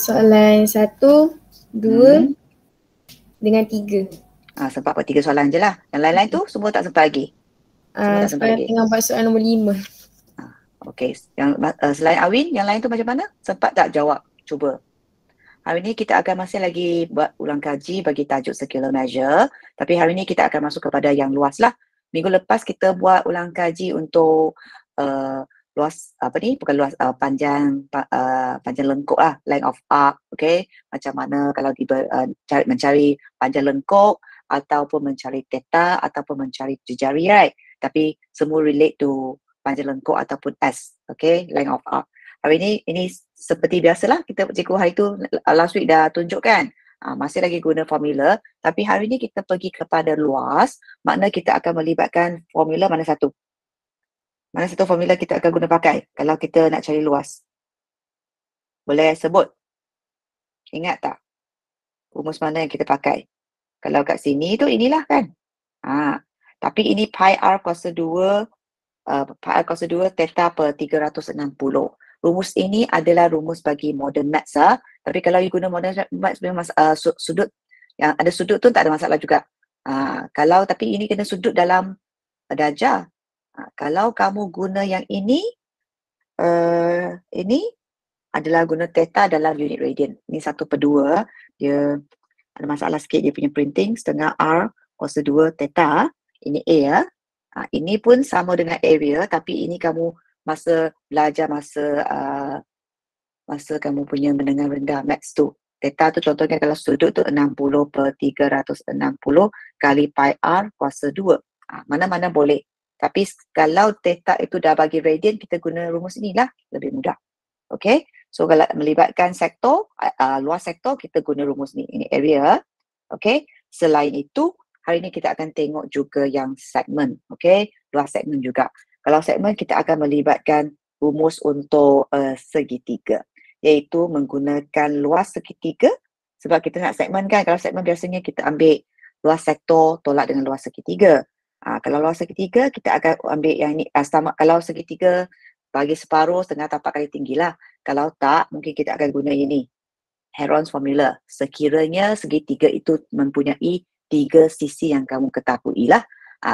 Soalan 1, 2 dengan 3. Sempat buat 3 soalan je lah. Yang lain-lain tu semua tak sempat lagi. Semua tak sempat Sekarang lagi. tengah buat soalan nombor 5. Okey, yang selain Awin, yang lain tu macam mana? Sempat tak jawab? Cuba. Hari ini kita akan masih lagi buat ulang kaji bagi tajuk circular measure. Tapi hari ini kita akan masuk kepada yang luas lah. Minggu lepas kita buat ulang kaji untuk luas, bukan luas, panjang lengkuk lah, length of arc, okay? Macam mana kalau mencari panjang lengkuk ataupun mencari theta ataupun mencari jejari, right? Tapi semua relate to panjang lengkuk ataupun S, okay? Length of arc. Hari ini seperti biasalah, kita cikgu hari tu last week dah tunjukkan. Masih lagi guna formula, tapi hari ini kita pergi kepada luas, makna kita akan melibatkan formula mana satu? Mana satu formula kita akan guna pakai kalau kita nak cari luas? Boleh sebut? Ingat tak? Rumus mana yang kita pakai? Kalau kat sini tu inilah kan? Tapi ini pi r kuasa 2, pi r kuasa 2 theta per 360. Rumus ini adalah rumus bagi modern maths Tapi kalau you guna modern maths memang sudut yang ada sudut tu tak ada masalah juga. Tapi ini kena sudut dalam darjah. Kalau kamu guna yang ini adalah guna theta dalam unit radian. Ini 1/2. Dia ada masalah sikit dia punya printing. Setengah R kuasa 2 theta. Ini A ya. Ini pun sama dengan area, tapi ini kamu masa belajar masa kamu punya menengah rendah maths tu. Theta tu contohnya kalau sudut tu 60/360 kali pi r kuasa 2. Mana-mana boleh. Tapi kalau theta itu dah bagi radian, kita guna rumus inilah, lebih mudah. Okay, so kalau melibatkan sektor, luas sektor, kita guna rumus ni. Ini area. Okay, selain itu, hari ini kita akan tengok juga yang segmen. Okay, luas segmen juga. Kalau segmen, kita akan melibatkan rumus untuk segitiga, iaitu menggunakan luas segitiga. Sebab kita nak segmen kan, kalau segmen biasanya kita ambil luas sektor tolak dengan luas segitiga. Kalau luas segitiga, kita akan ambil yang ini. Kalau segitiga bagi separuh, setengah tapak kali tinggi lah. Kalau tak, mungkin kita akan guna ini. Heron's formula. Sekiranya segitiga itu mempunyai 3 sisi yang kamu ketahui lah.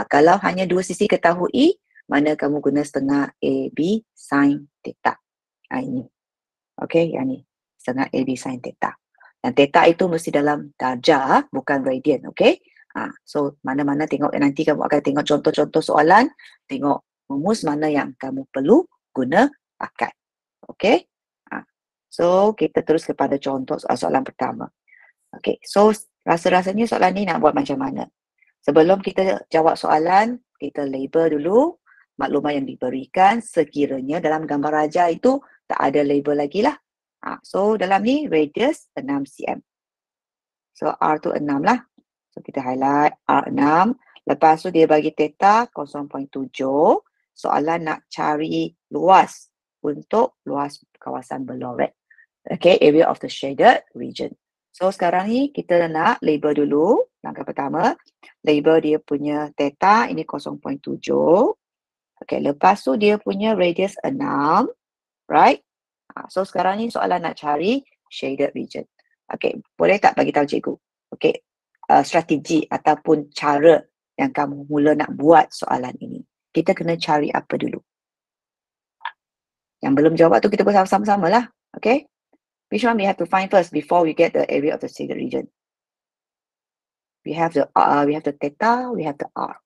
Kalau hanya 2 sisi ketahui, mana kamu guna setengah AB sin theta. Ini. Okay, yang ni. Setengah AB sin theta. Dan theta itu mesti dalam darjah, bukan radian. Okay. So, mana-mana tengok nanti kamu akan tengok contoh-contoh soalan, tengok rumus mana yang kamu perlu guna pakai. Okay. So, kita terus kepada contoh soalan pertama. Okay, so rasa-rasanya soalan ni nak buat macam mana? Sebelum kita jawab soalan, kita label dulu maklumat yang diberikan sekiranya dalam gambar raja itu tak ada label lagi lah. So, dalam ni radius 6 cm. So, R tu 6 lah. So, kita highlight R6. Lepas tu dia bagi theta 0.7. Soalan nak cari luas untuk luas kawasan berloret. Okay, area of the shaded region. So, sekarang ni kita nak label dulu. Langkah pertama, label dia punya theta, ini 0.7. Okay, lepas tu dia punya radius 6. Right? So, sekarang ni soalan nak cari shaded region. Okay, boleh tak bagi tahu cikgu? Okay, strategi ataupun cara yang kamu mula nak buat soalan ini. Kita kena cari apa dulu? Yang belum jawab tu kita buat sama-sama lah. Okay? Which one we have to find first before we get the area of the shaded region? We have the theta, we have the R.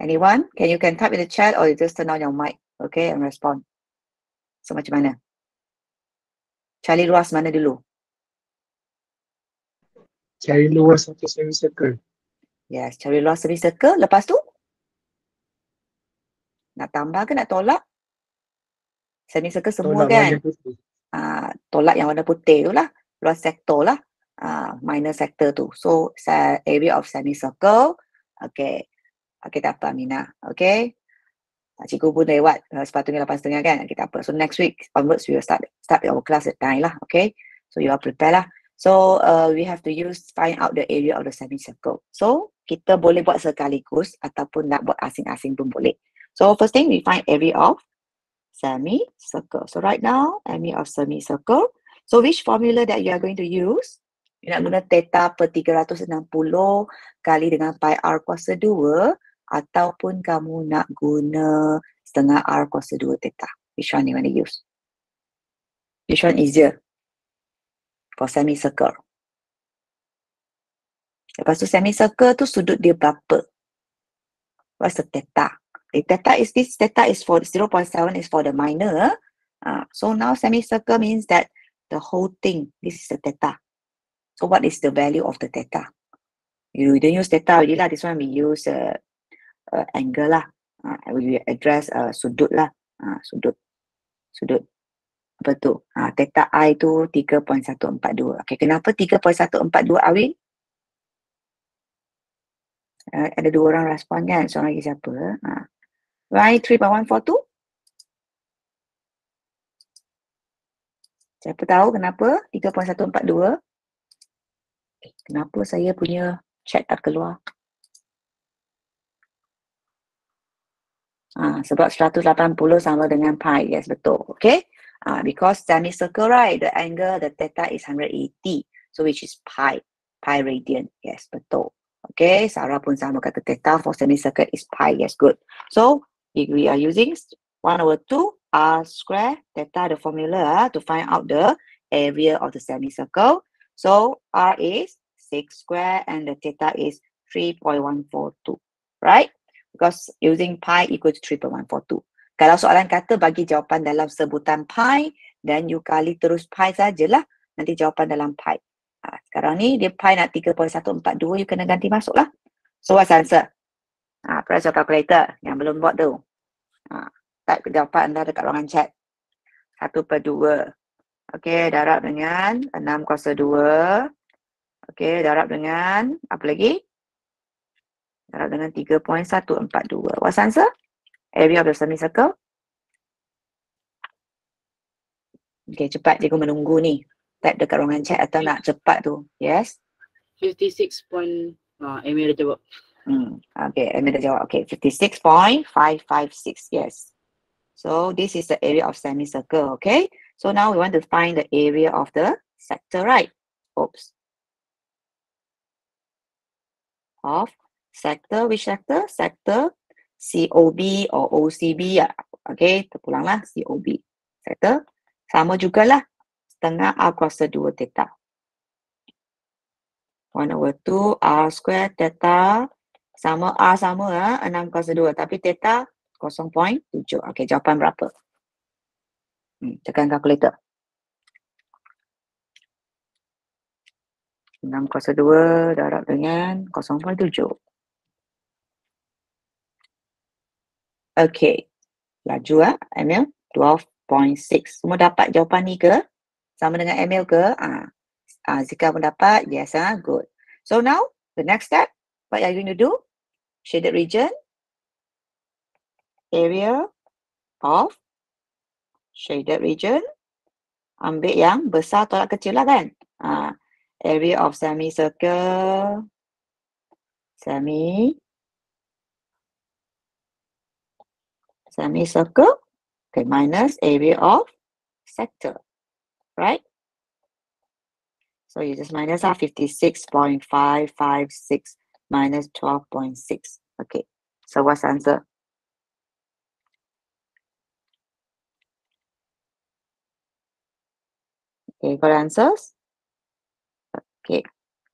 Anyone? You can type in the chat or you just turn on your mic, okay, and respond. So macam mana? Cari luas mana dulu? Cari luas satu semicircle. Yes, cari luas semicircle. Lepas tu? Nak tambah ke nak tolak? Semicircle semua Tolak kan? warna putih. Tolak yang warna putih tu lah. Luas sektor lah. Minor sector tu. So, area of semicircle. Okay. Okay, tak apa Aminah. Okay. Cikgu pun lewat sepatutnya 8.30 kan. Kita apa. So, next week onwards we will start our class at 9 lah. Okay. So, you are prepare lah. So, we have to find out the area of the semicircle. So, kita boleh buat sekaligus ataupun nak buat asing-asing pun boleh. So, first thing we find area of semicircle. So, right now, area of semicircle. So which formula that you are going to use? You nak guna theta per 360 kali dengan pi r kuasa 2 ataupun kamu nak guna setengah r kuasa 2 theta. Which one you want to use? Which one easier for semicircle? Lepas tu semicircle tu sudut dia berapa? What's the theta? The theta is this, theta is for 0.7 is for the minor. So now semicircle means that the whole thing, this is the theta. So what is the value of the theta? You don't use theta already lah. This one we use angle lah. We address sudut lah. Sudut. Apa tu? Theta I tu 3.142. Okay, kenapa 3.142 Awin? Ada dua orang respon kan? Seorang lagi siapa? Why 3.142? Siapa tahu kenapa 3.142? Kenapa saya punya chat tak keluar? Sebab 180 sama dengan pi. Yes, betul. Okay. Because semicircle, right? The angle, the theta is 180. So which is pi. Pi radian. Yes, betul. Okay. Sarah pun sama kata theta for semicircle is pi. Yes, good. So if we are using 1/2 r square theta, the formula to find out the area of the semicircle. So r is 6 square and the theta is 3.142, right? Because using pi equal to 3.142. Kalau soalan kata bagi jawapan dalam sebutan pi, then you kali terus pi sajalah. Nanti jawapan dalam pi. Sekarang ni dia pi nak 3.142, you kena ganti masuk lah. So what's the answer? Press your calculator yang belum buat tu. Type jawapan anda dekat ruangan chat. 1/2. Okay, darab dengan 6 kuasa 2. Okay, darab dengan apa lagi? Darab dengan 3.142. What's the answer? Area of the semicircle. Okay, cepat cikgu menunggu ni. Type dekat ruangan chat atau nak cepat tu. Yes? 56. Amy dah jawab. Okay, Amy dah jawab. Okay, 56.556. Yes. So this is the area of semicircle. Okay. So now we want to find the area of the sector, right? Oops. Of sector, which sector? Sector COB or OCB. Okay, terpulanglah COB. Sector. Sama jugalah. Setengah R kuasa 2 theta. 1/2 R square theta. Sama R sama 6 kuasa 2. Tapi theta 0.7. Okay, jawapan berapa? Tekan kalkulator. 6 kuasa 2 darab dengan 0.7. Okay. Laju Emil. 12.6. Semua dapat jawapan ni ke? Sama dengan Emil ke? Zika pun dapat. Yes, good. So now, the next step, what are you going to do? Shaded region. Area of shaded region. Ambil yang besar tolak kecil lah kan? Area of semicircle. Semicircle. Okay, minus area of sector. Right? So you just minus 56.556 minus 12.6. Okay. So what's the answer? Okay, got answers? Okay.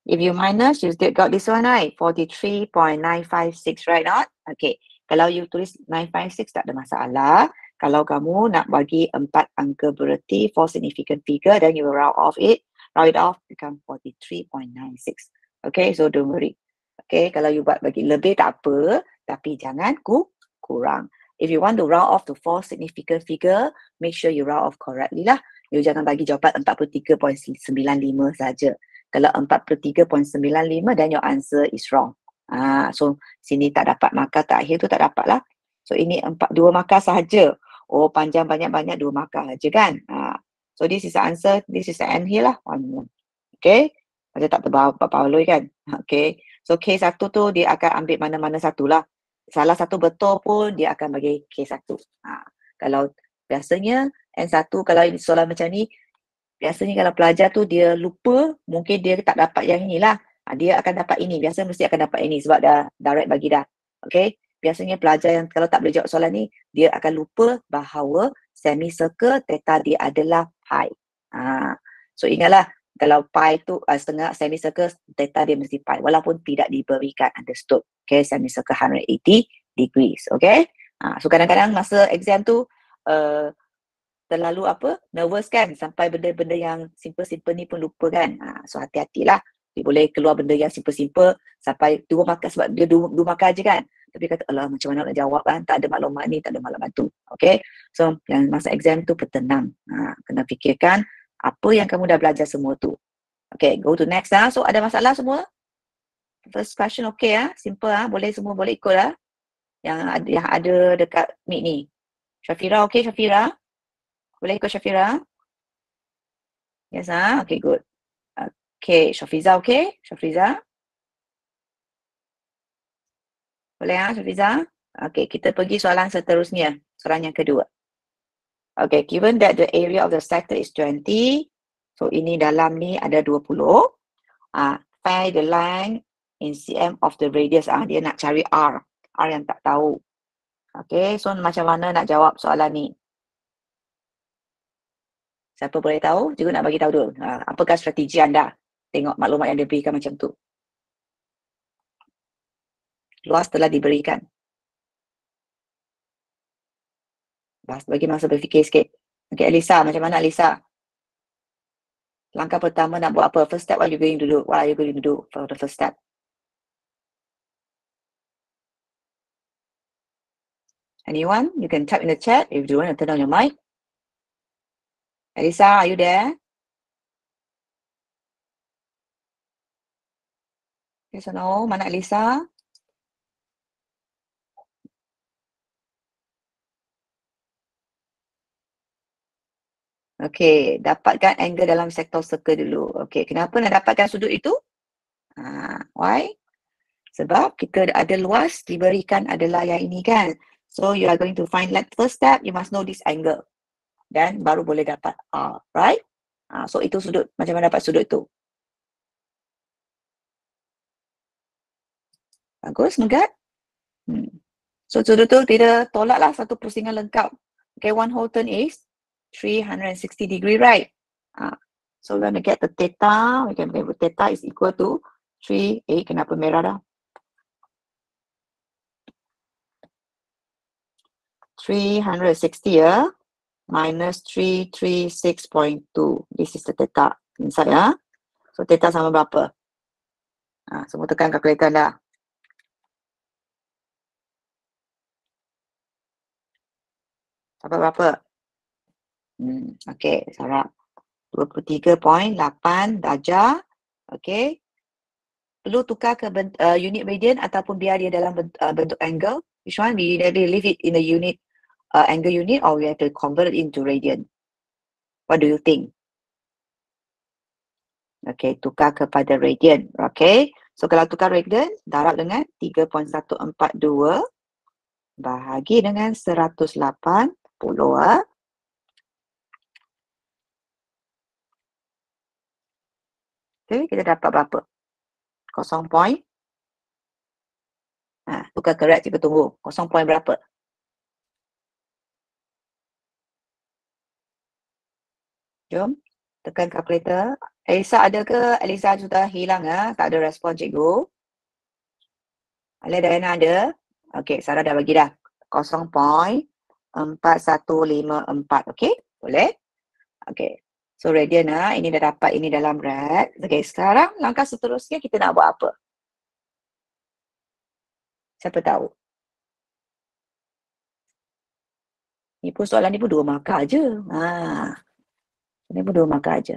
If you minus, you still got this one, right? 43.956, right? Not? Okay. Kalau you tulis 956, tak ada masalah. Kalau kamu nak bagi 4 angka bererti, 4 significant figure, then you will round off it. Round it off, become 43.96. Okay, so don't worry. Okay, kalau you buat bagi lebih tak apa, tapi jangan kurang. If you want to round off to 4 significant figure, make sure you round off correctly lah. You jangan bagi jawapan 43.95 saja. Kalau 43.95, then your answer is wrong. So sini tak dapat markah terakhir tu tak dapat lah. So ini 2 markah sahaja. Oh, panjang banyak-banyak 2 markah saja kan. So this is the answer. This is the end here lah. Okay. Macam tak terbaloi kan. Okay. So K1 tu dia akan ambil mana-mana satu lah. Salah satu betul pun dia akan bagi K1. Kalau biasanya N1 kalau ini soalan macam ni, biasanya kalau pelajar tu dia lupa, mungkin dia tak dapat yang inilah. Dia akan dapat ini. Biasa mesti akan dapat ini sebab dah direct bagi dah. Okay. Biasanya pelajar yang kalau tak boleh jawab soalan ni, dia akan lupa bahawa semicircle theta dia adalah pi. So ingatlah, kalau pi tu setengah semicircle theta dia mesti pi. Walaupun tidak diberikan, understood. Okay, semicircle 180 degrees. Okay. So kadang-kadang masa exam tu, terlalu nervous kan, sampai benda-benda yang simple-simple ni pun lupa kan. So hati-hatilah, dia boleh keluar benda yang simple-simple sampai 2 markah sebab dia 2 markah je kan. Tapi kata, alah macam mana nak jawab kan, tak ada maklumat ni, tak ada maklumat tu. Okay, so yang masa exam tu bertenang. Kena fikirkan apa yang kamu dah belajar semua tu. Okay, go to next So ada masalah semua? First question okay simple boleh semua boleh ikut yang ada dekat mic ni. Syafira okay Syafira? Boleh ikut Syafira? Yes okay good. Okay, Syafiza okay? Syafiza? Boleh Syafiza? Okay, kita pergi soalan seterusnya. Soalan yang kedua. Okay, given that the area of the sector is 20, so ini dalam ni ada 20. Find the length in cm of the radius. Dia nak cari R. R yang tak tahu. Okay, so macam mana nak jawab soalan ni? Siapa boleh tahu? Juga nak bagi tahu dulu. Apakah strategi anda? Tengok maklumat yang diberikan macam tu. Luas telah diberikan. Bagi masa berfikir sikit. Okay, Alisa, macam mana Alisa? Langkah pertama nak buat apa? First step, what are you going to do? What are you going to do for the first step? Anyone? You can type in the chat if you want to turn on your mic. Alisa, are you there? Yes or no? Mana Alisa? Okay, dapatkan angle dalam sektor circle dulu. Okay, kenapa nak dapatkan sudut itu? Why? Sebab kita ada luas, diberikan adalah yang ini kan. So, you are going to find like first step, you must know this angle. Dan baru boleh dapat R, right? So, itu sudut. Macam mana dapat sudut itu? Bagus, Megat? So, sudut itu kita tolaklah satu pusingan lengkap. Okay, one whole turn is 360 degree, right? So, we're going to get the theta. We can get theta is equal to 3, kenapa merah dah? 360 minus 336.2. This is the theta inside So, theta sama berapa? Semua tekan kalkulator dah. Dapat berapa? Okay, Sarah. 23.8 darjah. Okay. Perlu tukar ke unit radian ataupun biar dia dalam bentuk angle? Which one? We leave it in a unit, angle unit, or we have to convert it into radian? What do you think? Okay, tukar kepada radian. Okay. So, kalau tukar radian, darab dengan 3.142 bahagi dengan 180. Okay, kita dapat berapa? 0 point. Tukar correct, kita tunggu. 0 point berapa? Jom, tekan kalkulator. Elisa ada ke? Elisa sudah hilang tak ada respon cikgu. Alia Diana ada? Okay, Sarah dah bagi dah. 0.4154. Okay, boleh? Okay. So, radian ini dah dapat ini dalam red. Okay, sekarang langkah seterusnya kita nak buat apa? Siapa tahu? Ni pun soalan ni pun 2 markah je. Ni pun 2 markah je.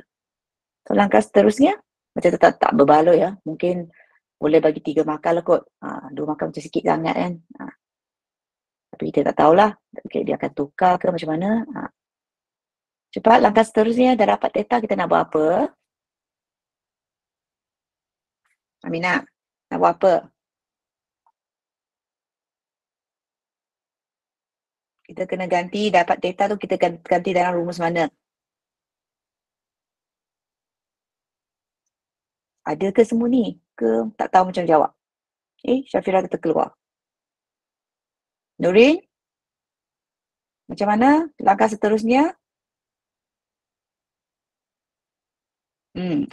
So, langkah seterusnya macam tetap tak berbaloi Mungkin boleh bagi 3 markah lah kot. 2 markah macam sikit sangat kan. Tapi kita tak tahulah. Okay, dia akan tukar ke macam mana. Cepat, langkah seterusnya dah dapat theta, kita nak buat apa? Aminah, nak buat apa? Kita kena ganti, dapat theta tu kita ganti dalam rumus mana? Ada ke semua ni? Ke tak tahu macam jawab? Syafira kata keluar. Nurin? Macam mana langkah seterusnya?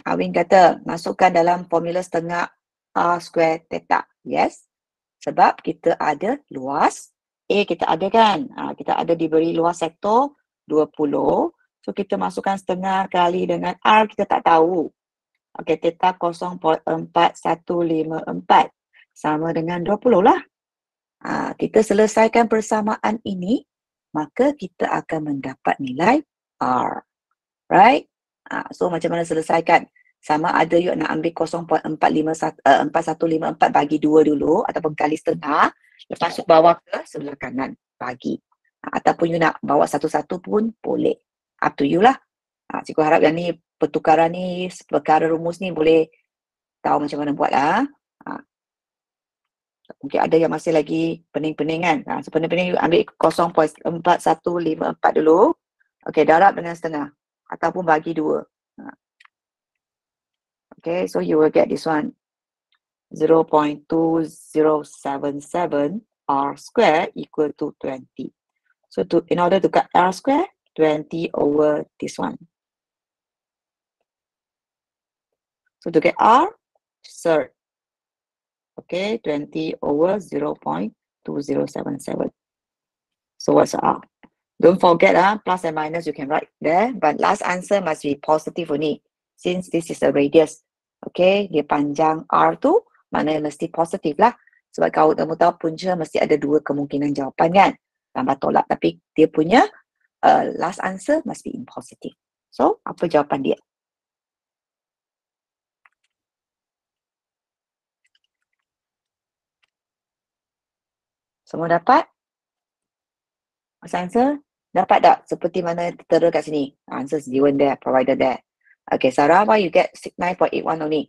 Awin kata masukkan dalam formula setengah R square theta. Yes. Sebab kita ada luas. Kita ada kan? Kita ada diberi luas sektor 20. So kita masukkan setengah kali dengan R, kita tak tahu. Okey, theta 0.4154 sama dengan 20 lah. Kita selesaikan persamaan ini, maka kita akan mendapat nilai R. Right? So macam mana selesaikan? Sama ada you nak ambil 0.4154 bagi 2 dulu ataupun kali setengah, lepas tu bawa ke sebelah kanan bagi. Ataupun you nak bawa satu-satu pun boleh. Up to you lah. Cikgu harap yang ni pertukaran ni, perkara rumus ni boleh tahu macam mana buat lah. Mungkin ada yang masih lagi pening-pening kan. So pening-pening you ambil 0.4154 dulu. Okey, darab dengan setengah. Ataupun bagi 2. Okay, so you will get this one. 0.2077 R square equal to 20. So in order to cut R square, 20 over this one. So to get R, third. Okay, 20 over 0.2077. So what's R? Don't forget, plus and minus you can write there. But last answer must be positive only. Since this is a radius. Okay, dia panjang R tu, maknanya mesti positif lah. Sebab kamu tahu punca mesti ada 2 kemungkinan jawapan kan. Tambah tolak. Tapi dia punya last answer must be in positive. So, apa jawapan dia? Semua dapat? Answer? Dapat tak? Seperti mana tertera kat sini. Answer is given there, provided there. Okay, Sarah, why you get 9.81 only?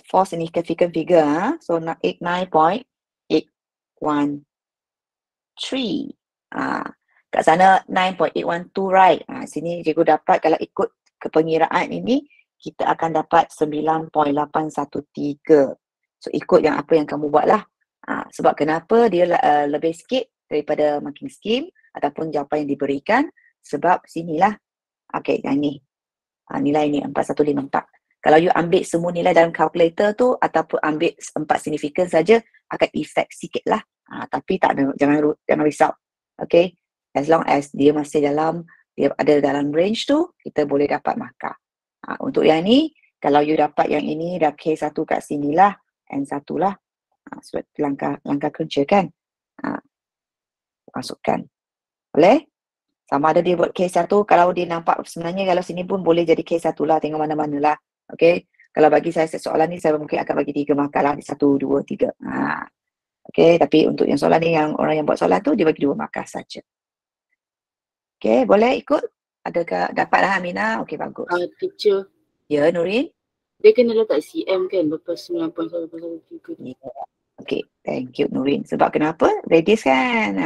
4 significant figure, so 9.813. Kat sana 9.812, right? Sini cikgu dapat kalau ikut kepengiraan ini, kita akan dapat 9.813. So ikut yang apa yang kamu buat lah. Sebab kenapa dia lebih sikit daripada marking scheme ataupun jawapan yang diberikan. Sebab sinilah, okay, yang ni. Nilai ni 4154. Kalau you ambil semua nilai dalam calculator tu ataupun ambil 4 signifikan saja, akan effect sikit lah. Tapi tak ada, jangan risau. Okay, as long as dia masih dia ada dalam range tu, kita boleh dapat markah. Untuk yang ni, kalau you dapat yang ini, dah K1 kat sini lah, N1 lah. Sebab langkah kerja kan. Masukkan. Boleh? Sama ada dia buat K1, kalau dia nampak sebenarnya kalau sini pun boleh jadi K1 lah, tengok mana-mana lah. Okay, kalau bagi saya soalan ni, saya mungkin akan bagi 3 markah lah, 1, 2, 3. Okay, tapi untuk yang soalan ni, yang orang yang buat soalan tu, dia bagi 2 markah saja. Okay, boleh ikut? Adakah dapat lah Aminah? Okay, bagus. Teacher. Ya, Nurin? Dia kena letak CM kan, lepas 9.113. Yeah. Okay, thank you Nurin. Sebab kenapa? Radius kan?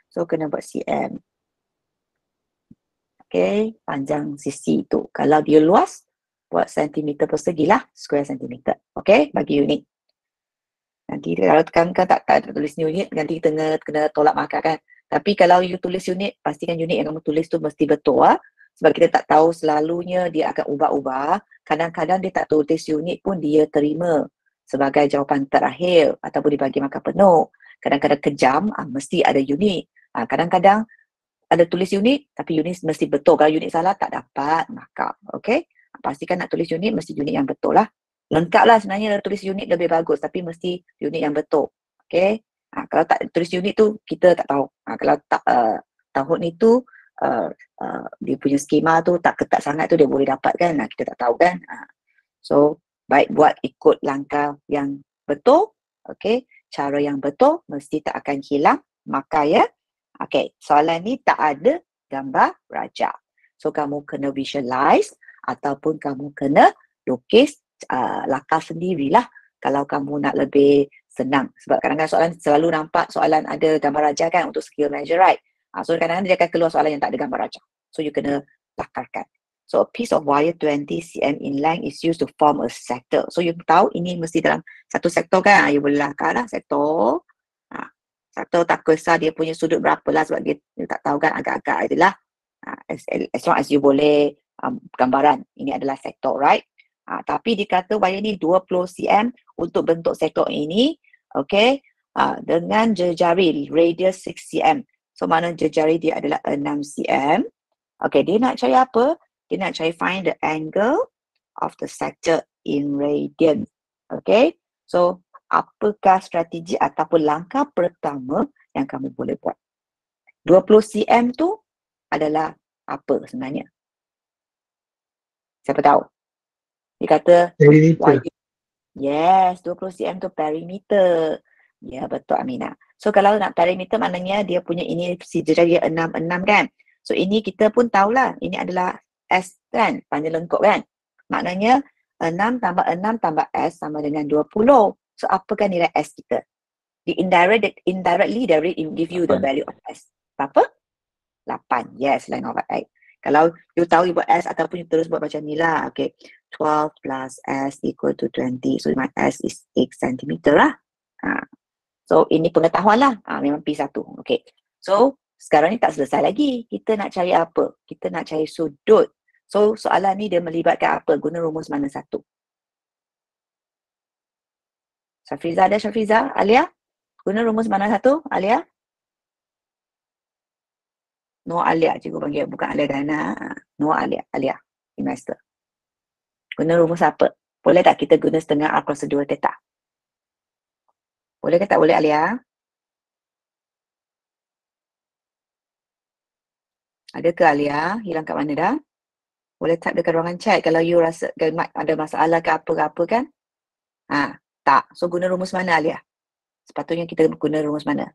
So, kena buat CM. Okay, panjang sisi tu. Kalau dia luas, buat sentimeter persegi lah, square sentimeter. Okay, bagi unit. Nanti kalau tekankan tak tulis unit, nanti kena tolak markah kan. Tapi kalau you tulis unit, pastikan unit yang kamu tulis tu mesti betul lah. Sebab kita tak tahu selalunya dia akan ubah-ubah. Kadang-kadang dia tak tulis unit pun dia terima sebagai jawapan terakhir ataupun dibagi markah penuh. Kadang-kadang kejam, mesti ada unit. Kadang-kadang ada tulis unit, tapi unit mesti betul. Kalau unit salah, tak dapat markah. Okay? Pastikan nak tulis unit, mesti unit yang betul lah. Lengkap lah sebenarnya tulis unit lebih bagus, tapi mesti unit yang betul. Okay? Kalau tak tulis unit tu, kita tak tahu. Kalau tak tahun itu, dia punya skema tu tak ketat sangat tu, dia boleh dapat kan? Kita tak tahu kan? So, baik buat ikut langkah yang betul. Okay? Cara yang betul, mesti tak akan hilang markah ya. Okay, soalan ni tak ada gambar raja. So, kamu kena visualize ataupun kamu kena lukis lakar sendirilah kalau kamu nak lebih senang. Sebab kadang-kadang soalan selalu nampak soalan ada gambar raja kan untuk skill measure, right? So, kadang-kadang dia akan keluar soalan yang tak ada gambar raja. So, you kena lakarkan. So a piece of wire 20 cm in length is used to form a sector. So you tahu ini mesti dalam satu sektor kan? You boleh langkah lah sektor. Sektor tak kisah dia punya sudut berapa lah sebab dia tak tahu kan, agak-agak adalah as long as you boleh gambaran ini adalah sektor, right? Tapi dikata wire ni 20 cm untuk bentuk sektor ini, okay, dengan jejari radius 6 cm. So mana jejari dia adalah 6 cm. Okay, dia nak cari apa? Dia nak cari find the angle of the sector in radian. Okay, so apakah strategi ataupun langkah pertama yang kamu boleh buat? 20 cm tu adalah apa sebenarnya? Siapa tahu? Dia kata Perimeter. yes, 20 cm tu perimeter. Ya, betul Aminah. So kalau nak perimeter maknanya dia punya ini si jejari 6 kan. So ini kita pun tahulah ini adalah S kan, panjang lengkap kan. Maknanya 6 tambah 6 tambah S sama dengan 20. So apakah nilai S kita? Indirectly they will give you the value of S. Berapa? 8. Yes, line of 8. Kalau you tahu you buat S ataupun you terus buat macam ni lah. Okay. 12 plus S equal to 20. So my S is 8 cm lah. So ini pengetahuan lah. Memang P1. Okay. So sekarang ni tak selesai lagi. Kita nak cari apa? Kita nak cari sudut. So soalan ni dia melibatkan apa? Guna rumus mana satu? Syafriza ada? Syafriza? Alia? Guna rumus mana satu? Alia? No Alia. Cikgu panggil bukan Alia Dana. No Alia. Alia. Semester. Guna rumus apa? Boleh tak kita guna setengah R kuasa 2 theta? Boleh ke tak boleh Alia? Ada ke Alia? Hilang kat mana dah? Boleh type dekat ruangan chat kalau you rasa ada masalah ke apa kan? Tak. So guna rumus mana Alia? Sepatutnya kita guna rumus mana?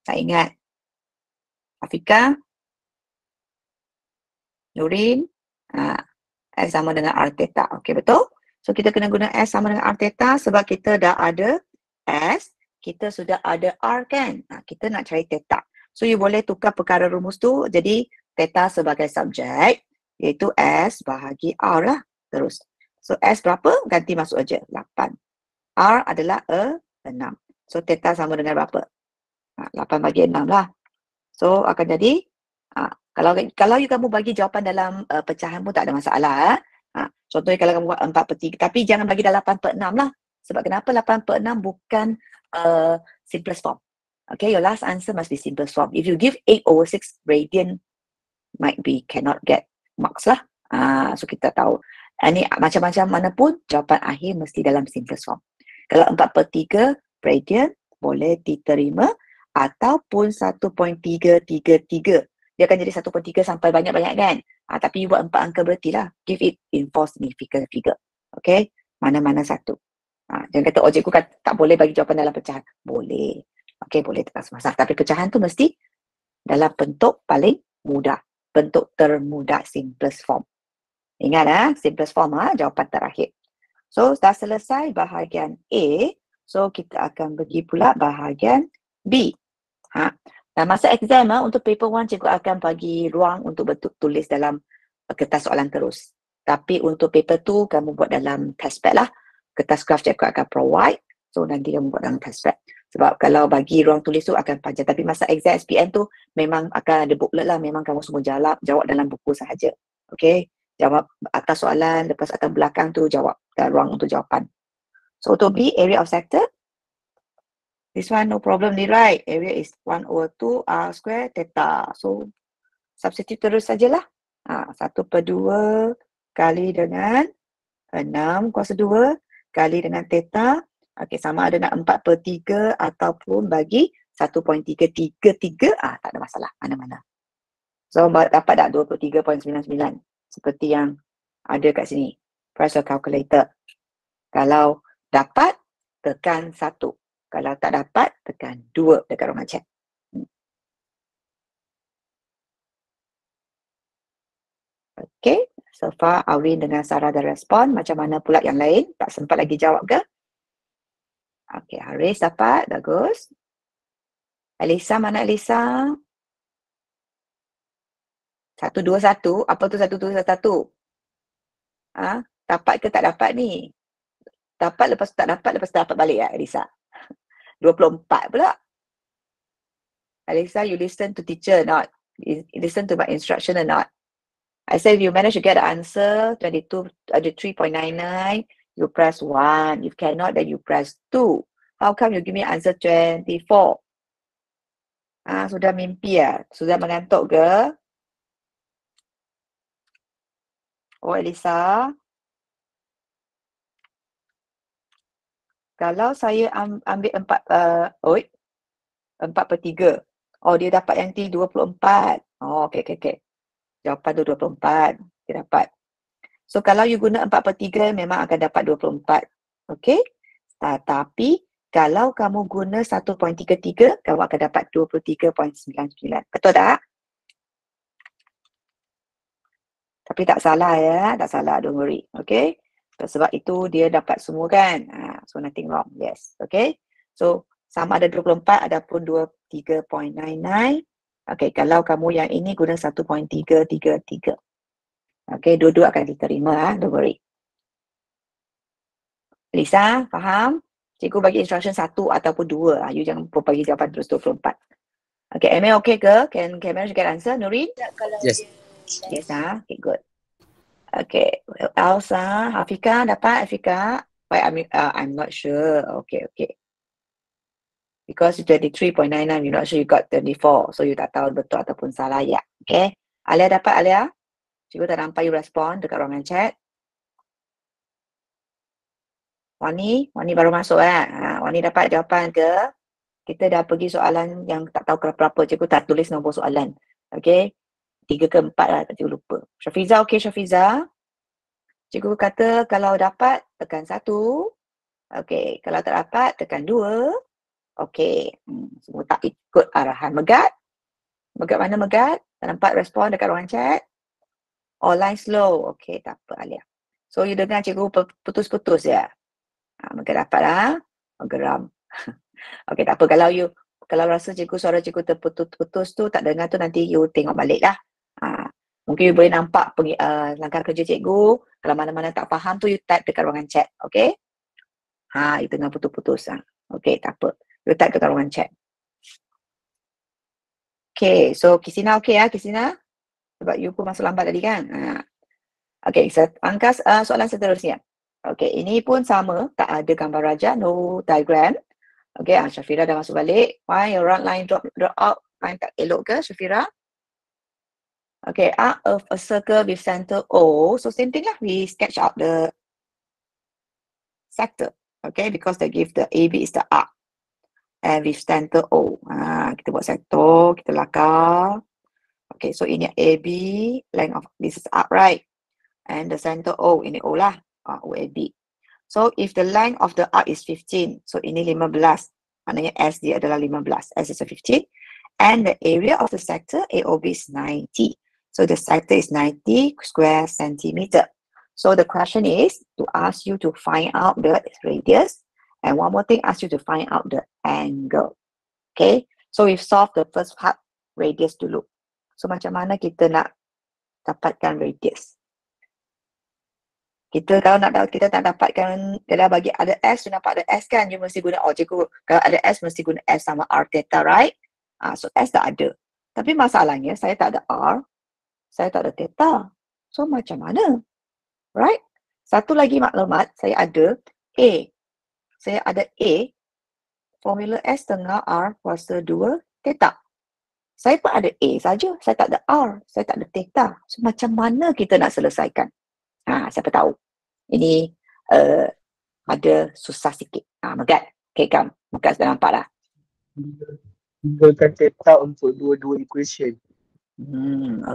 Tak ingat. Afika? Nurin? S sama dengan R theta. Okey, betul? So kita kena guna S sama dengan R theta sebab kita dah ada S, kita sudah ada R kan? Kita nak cari theta. So you boleh tukar perkara rumus tu jadi theta sebagai subjek iaitu S bahagi R lah. Terus. So S berapa? Ganti masuk aja 8. R adalah 6. So theta sama dengan berapa? 8 bagi 6 lah. So akan jadi kalau kamu bagi jawapan dalam pecahan pun tak ada masalah. Contohnya kalau kamu buat 4/3 tapi jangan bagi dalam 8/6 lah. Sebab kenapa 8/6 bukan simplest form. Okay, your last answer must be simplest form. If you give 8/6 radian might be cannot get marks lah. So kita tahu ini macam-macam mana pun jawapan akhir mesti dalam simplest form. Kalau 4/3 radian boleh diterima ataupun 1.333. Dia akan jadi 1.3 sampai banyak-banyak kan. Tapi you buat 4 angka berarti lah. Give it in 4 significant figure. Okay. Mana-mana satu. Jangan kata cikgu tak boleh bagi jawapan dalam pecahan. Boleh. Okay, boleh tak masalah. Tapi pecahan tu mesti dalam bentuk paling mudah. Bentuk termudah, simplest form. Ingat simplest form jawapan terakhir. So, dah selesai bahagian A. So, kita akan pergi pula bahagian B. Dan masa exam untuk paper 1 cikgu akan bagi ruang untuk tulis dalam kertas soalan terus. Tapi untuk paper 2 kamu buat dalam test pad lah. Kertas graf cikgu akan provide. So nanti kamu buat dalam test pad. Sebab kalau bagi ruang tulis tu akan panjang. Tapi masa exam SPM tu memang akan ada booklet lah. Memang kamu semua jawab dalam buku sahaja. Okay. Jawab atas soalan, lepas atas belakang tu jawab. Dan ruang untuk jawapan. So untuk B, area of sector. This one no problem ni, right? Area is 1/2 R square theta. So substitute terus sajalah. 1/2 kali dengan 6 kuasa 2 kali dengan theta. Okey, sama ada nak 4/3 ataupun bagi 1.333. Tak ada masalah. Mana-mana. So dapat tak 23.99 seperti yang ada kat sini. Press your calculator. Kalau dapat, tekan 1. Kalau tak dapat, tekan 2 dekat ruangan chat. Okay, so far Awin dengan Sarah dah respon. Macam mana pula yang lain? Tak sempat lagi jawab ke? Okay, Haris dapat. Bagus. Elisa, mana Elisa? 121. Apa tu 121? Dapat ke tak dapat ni? Dapat lepas tu tak dapat, lepas tu dapat balik ya, Elisa. 24 pula. Elisa, you listen to teacher or not? You listen to my instruction or not? I said if you manage to get the answer, 3.99, you press 1. If cannot, then you press 2. How come you give me answer 24? Sudah mimpi ya? Sudah mengantuk ke? Oh, Elisa. Kalau saya ambil 4/3. Oh, dia dapat yang T 24. Oh, okey. Jawapan tu 24. Dia dapat. So, kalau you guna 4/3, memang akan dapat 24. Okey? Tetapi, kalau kamu guna 1.33, kamu akan dapat 23.99. Betul tak? Tapi tak salah ya. Tak salah, don't worry. Okey? Sebab itu dia dapat semua kan. So nothing wrong. Yes. Okay. So sama ada 24 ataupun 23.99. Okay. Kalau kamu yang ini guna 1.333. Okay. Dua-dua akan diterima. Don't worry. Lisa, faham? Cikgu bagi instruction 1 ataupun 2. You jangan bagi jawapan terus 24. Okay. Emma okay ke? Can manage to get answer? Nurin? Yes. Yes. Okay. Good. Okay, Elsa, Afika dapat Afika? I'm not sure. Okay. Because 23.99, you're not sure you got 24. So you tak tahu betul ataupun salah ya. Okay. Alia dapat Alia? Cikgu tak nampak you respon dekat ruangan chat. Wani baru masuk Wani dapat jawapan ke? Kita dah pergi soalan yang tak tahu berapa. Cikgu tak tulis nombor soalan. Okay. 3 ke 4 lah, cikgu lupa. Syafiza, okay Syafiza. Cikgu kata kalau dapat tekan 1. Okey, kalau tak dapat tekan 2. Okey, semua tak ikut arahan. Megat? Megat mana Megat? Tak nampak respon dekat ruangan chat? Online slow. Okey, tak apa Alia. So you dengar cikgu putus-putus ya? Megat dapat lah. Geram. Okey, tak apa. Kalau rasa suara cikgu terputus-putus tu tak dengar tu, nanti you tengok balik lah. Mungkin you boleh nampak langkah kerja cikgu. Kalau mana-mana tak faham tu, you type dekat ruangan chat. Okay? You tengah putus-putus. Okay, tak apa. You type dekat ruangan chat. Okay, so Kisina okay ya, Kisina? Sebab you pun masuk lambat tadi kan? Okay, angkat soalan seterusnya. Okay, ini pun sama. Tak ada gambar raja, no diagram. Okay, Syafira dah masuk balik. Why your line drop out? Line tak elok ke, Syafira? Okay, arc of a circle with center O. So same thing lah. We sketch out the sector. Okay, because they give the AB is the arc. And with center O. Kita buat sector, kita lakar. Okay, so ini AB, length of this is arc, right? And the center O, ini O lah. OAB. So if the length of the arc is 15, so ini 15. Maknanya S dia adalah 15. S is a 15. And the area of the sector AOB is 90. So the sector is 90 square centimeter. So the question is to ask you to find out the radius. And one more thing, ask you to find out the angle. Okay. So we've solved the first part, radius dulu. So macam mana kita nak dapatkan radius? Kita kalau kita tak dapatkan, dia dah bagi ada S, tu nampak ada S kan? You mesti guna, cikgu, kalau ada S, mesti guna S sama R theta, right? So S tak ada. Tapi masalahnya, saya tak ada R. Saya tak ada theta. So macam mana? Right? Satu lagi maklumat, saya ada A. Saya ada A. Formula S tengah R kuasa 2 theta. Saya pun ada A saja. Saya tak ada R. Saya tak ada theta. So macam mana kita nak selesaikan? Siapa tahu? Ini ada susah sikit. Megat. Okay, Kam. Megat sudah nampak dah. Tinggalkan theta untuk dua-dua equation.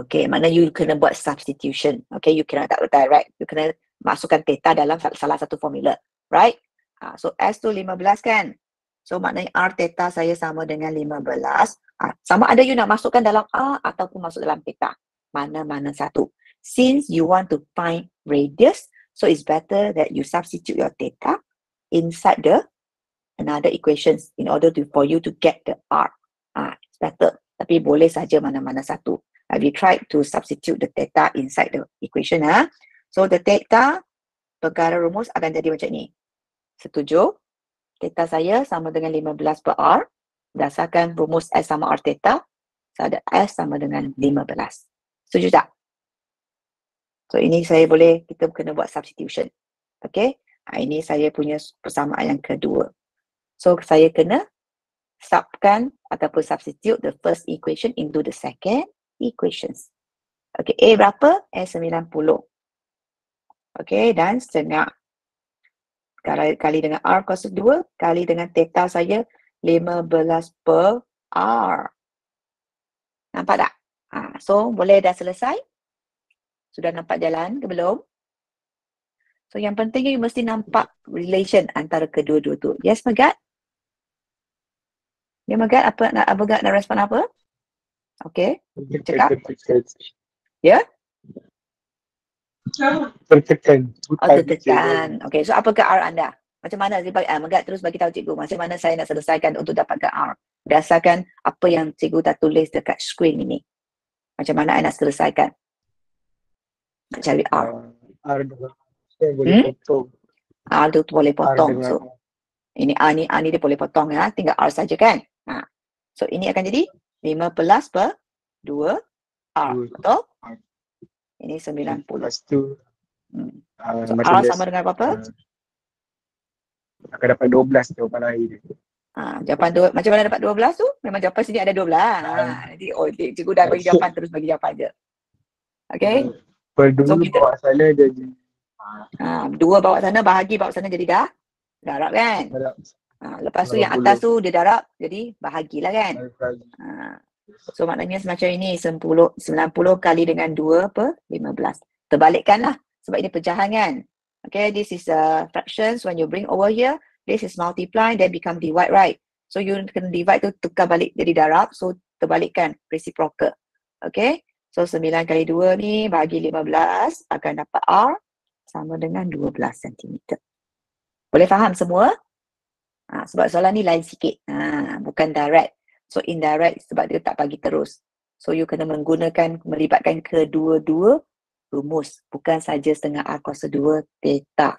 Okay, mana you kena buat substitution. Okay, you kena tak direct. You kena masukkan theta dalam salah satu formula. Right? So S tu 15 kan? So maknanya R theta saya sama dengan 15. Sama ada you nak masukkan dalam R ataupun masuk dalam theta. Mana-mana satu. Since you want to find radius, so it's better that you substitute your theta inside the another equations in order for you to get the R. It's better. Tapi boleh saja mana-mana satu. We try to substitute the theta inside the equation. So the theta perkara rumus akan jadi macam ni. Setuju? Theta saya sama dengan 15 per R. Berdasarkan rumus S sama R theta, saya ada S sama dengan 15. Setuju tak? So ini kita kena buat substitution. Okay? Ini saya punya persamaan yang kedua. So saya kena subkan ataupun substitute the first equation into the second equations. Okay, A berapa? A 90. Okay, dan setengah kali dengan R kuasa 2 kali dengan theta saya 15 per R. Nampak tak? So boleh dah selesai? Sudah nampak jalan ke belum? So yang pentingnya you mesti nampak relation antara kedua-dua tu. Yes, Megat? Ya, Megat, Megat nak respon apa? Okay, cakap. Ya? Tertekan. Tertekan. Okay, so apakah R anda? Macam mana? Megat terus bagi tahu cikgu macam mana saya nak selesaikan untuk dapatkan R. Berdasarkan apa yang cikgu dah tulis dekat screen ini. Macam mana saya nak selesaikan? Nak cari R. R boleh potong. R tu boleh potong. So ini R ni dia boleh potong ya. Tinggal R saja kan. So ini akan jadi 15 per 2 R. Betul? Ini 90. Lepas tu So R sama dengan berapa? Akan dapat 12 jawapan akhir dia. Jawapan macam mana dapat 12 tu? Memang jawapan sini ada 12. Nanti cikgu dah bagi jawapan terus bagi jawapan je. Okay? Per 2 bawa sana jadi 2 bawa sana, bahagi bawa sana jadi darab kan? Lepas tu yang atas tu dia darab jadi bahagilah kan? So maknanya semacam ini 90 kali dengan 2 per 15. Terbalikkanlah sebab ini pecahan kan? Okay, this is fractions. When you bring over here, this is multiply, then become divide, right? So you can divide tu tukar balik jadi darab. So terbalikkan, reciprocal. Okay, so 9 kali 2 ni bagi 15 akan dapat R sama dengan 12 cm. Boleh faham semua? Sebab soalan ni lain sikit. Bukan direct. So indirect sebab dia tak bagi terus. So you kena melibatkan kedua-dua rumus. Bukan saja setengah R kuasa 2 theta.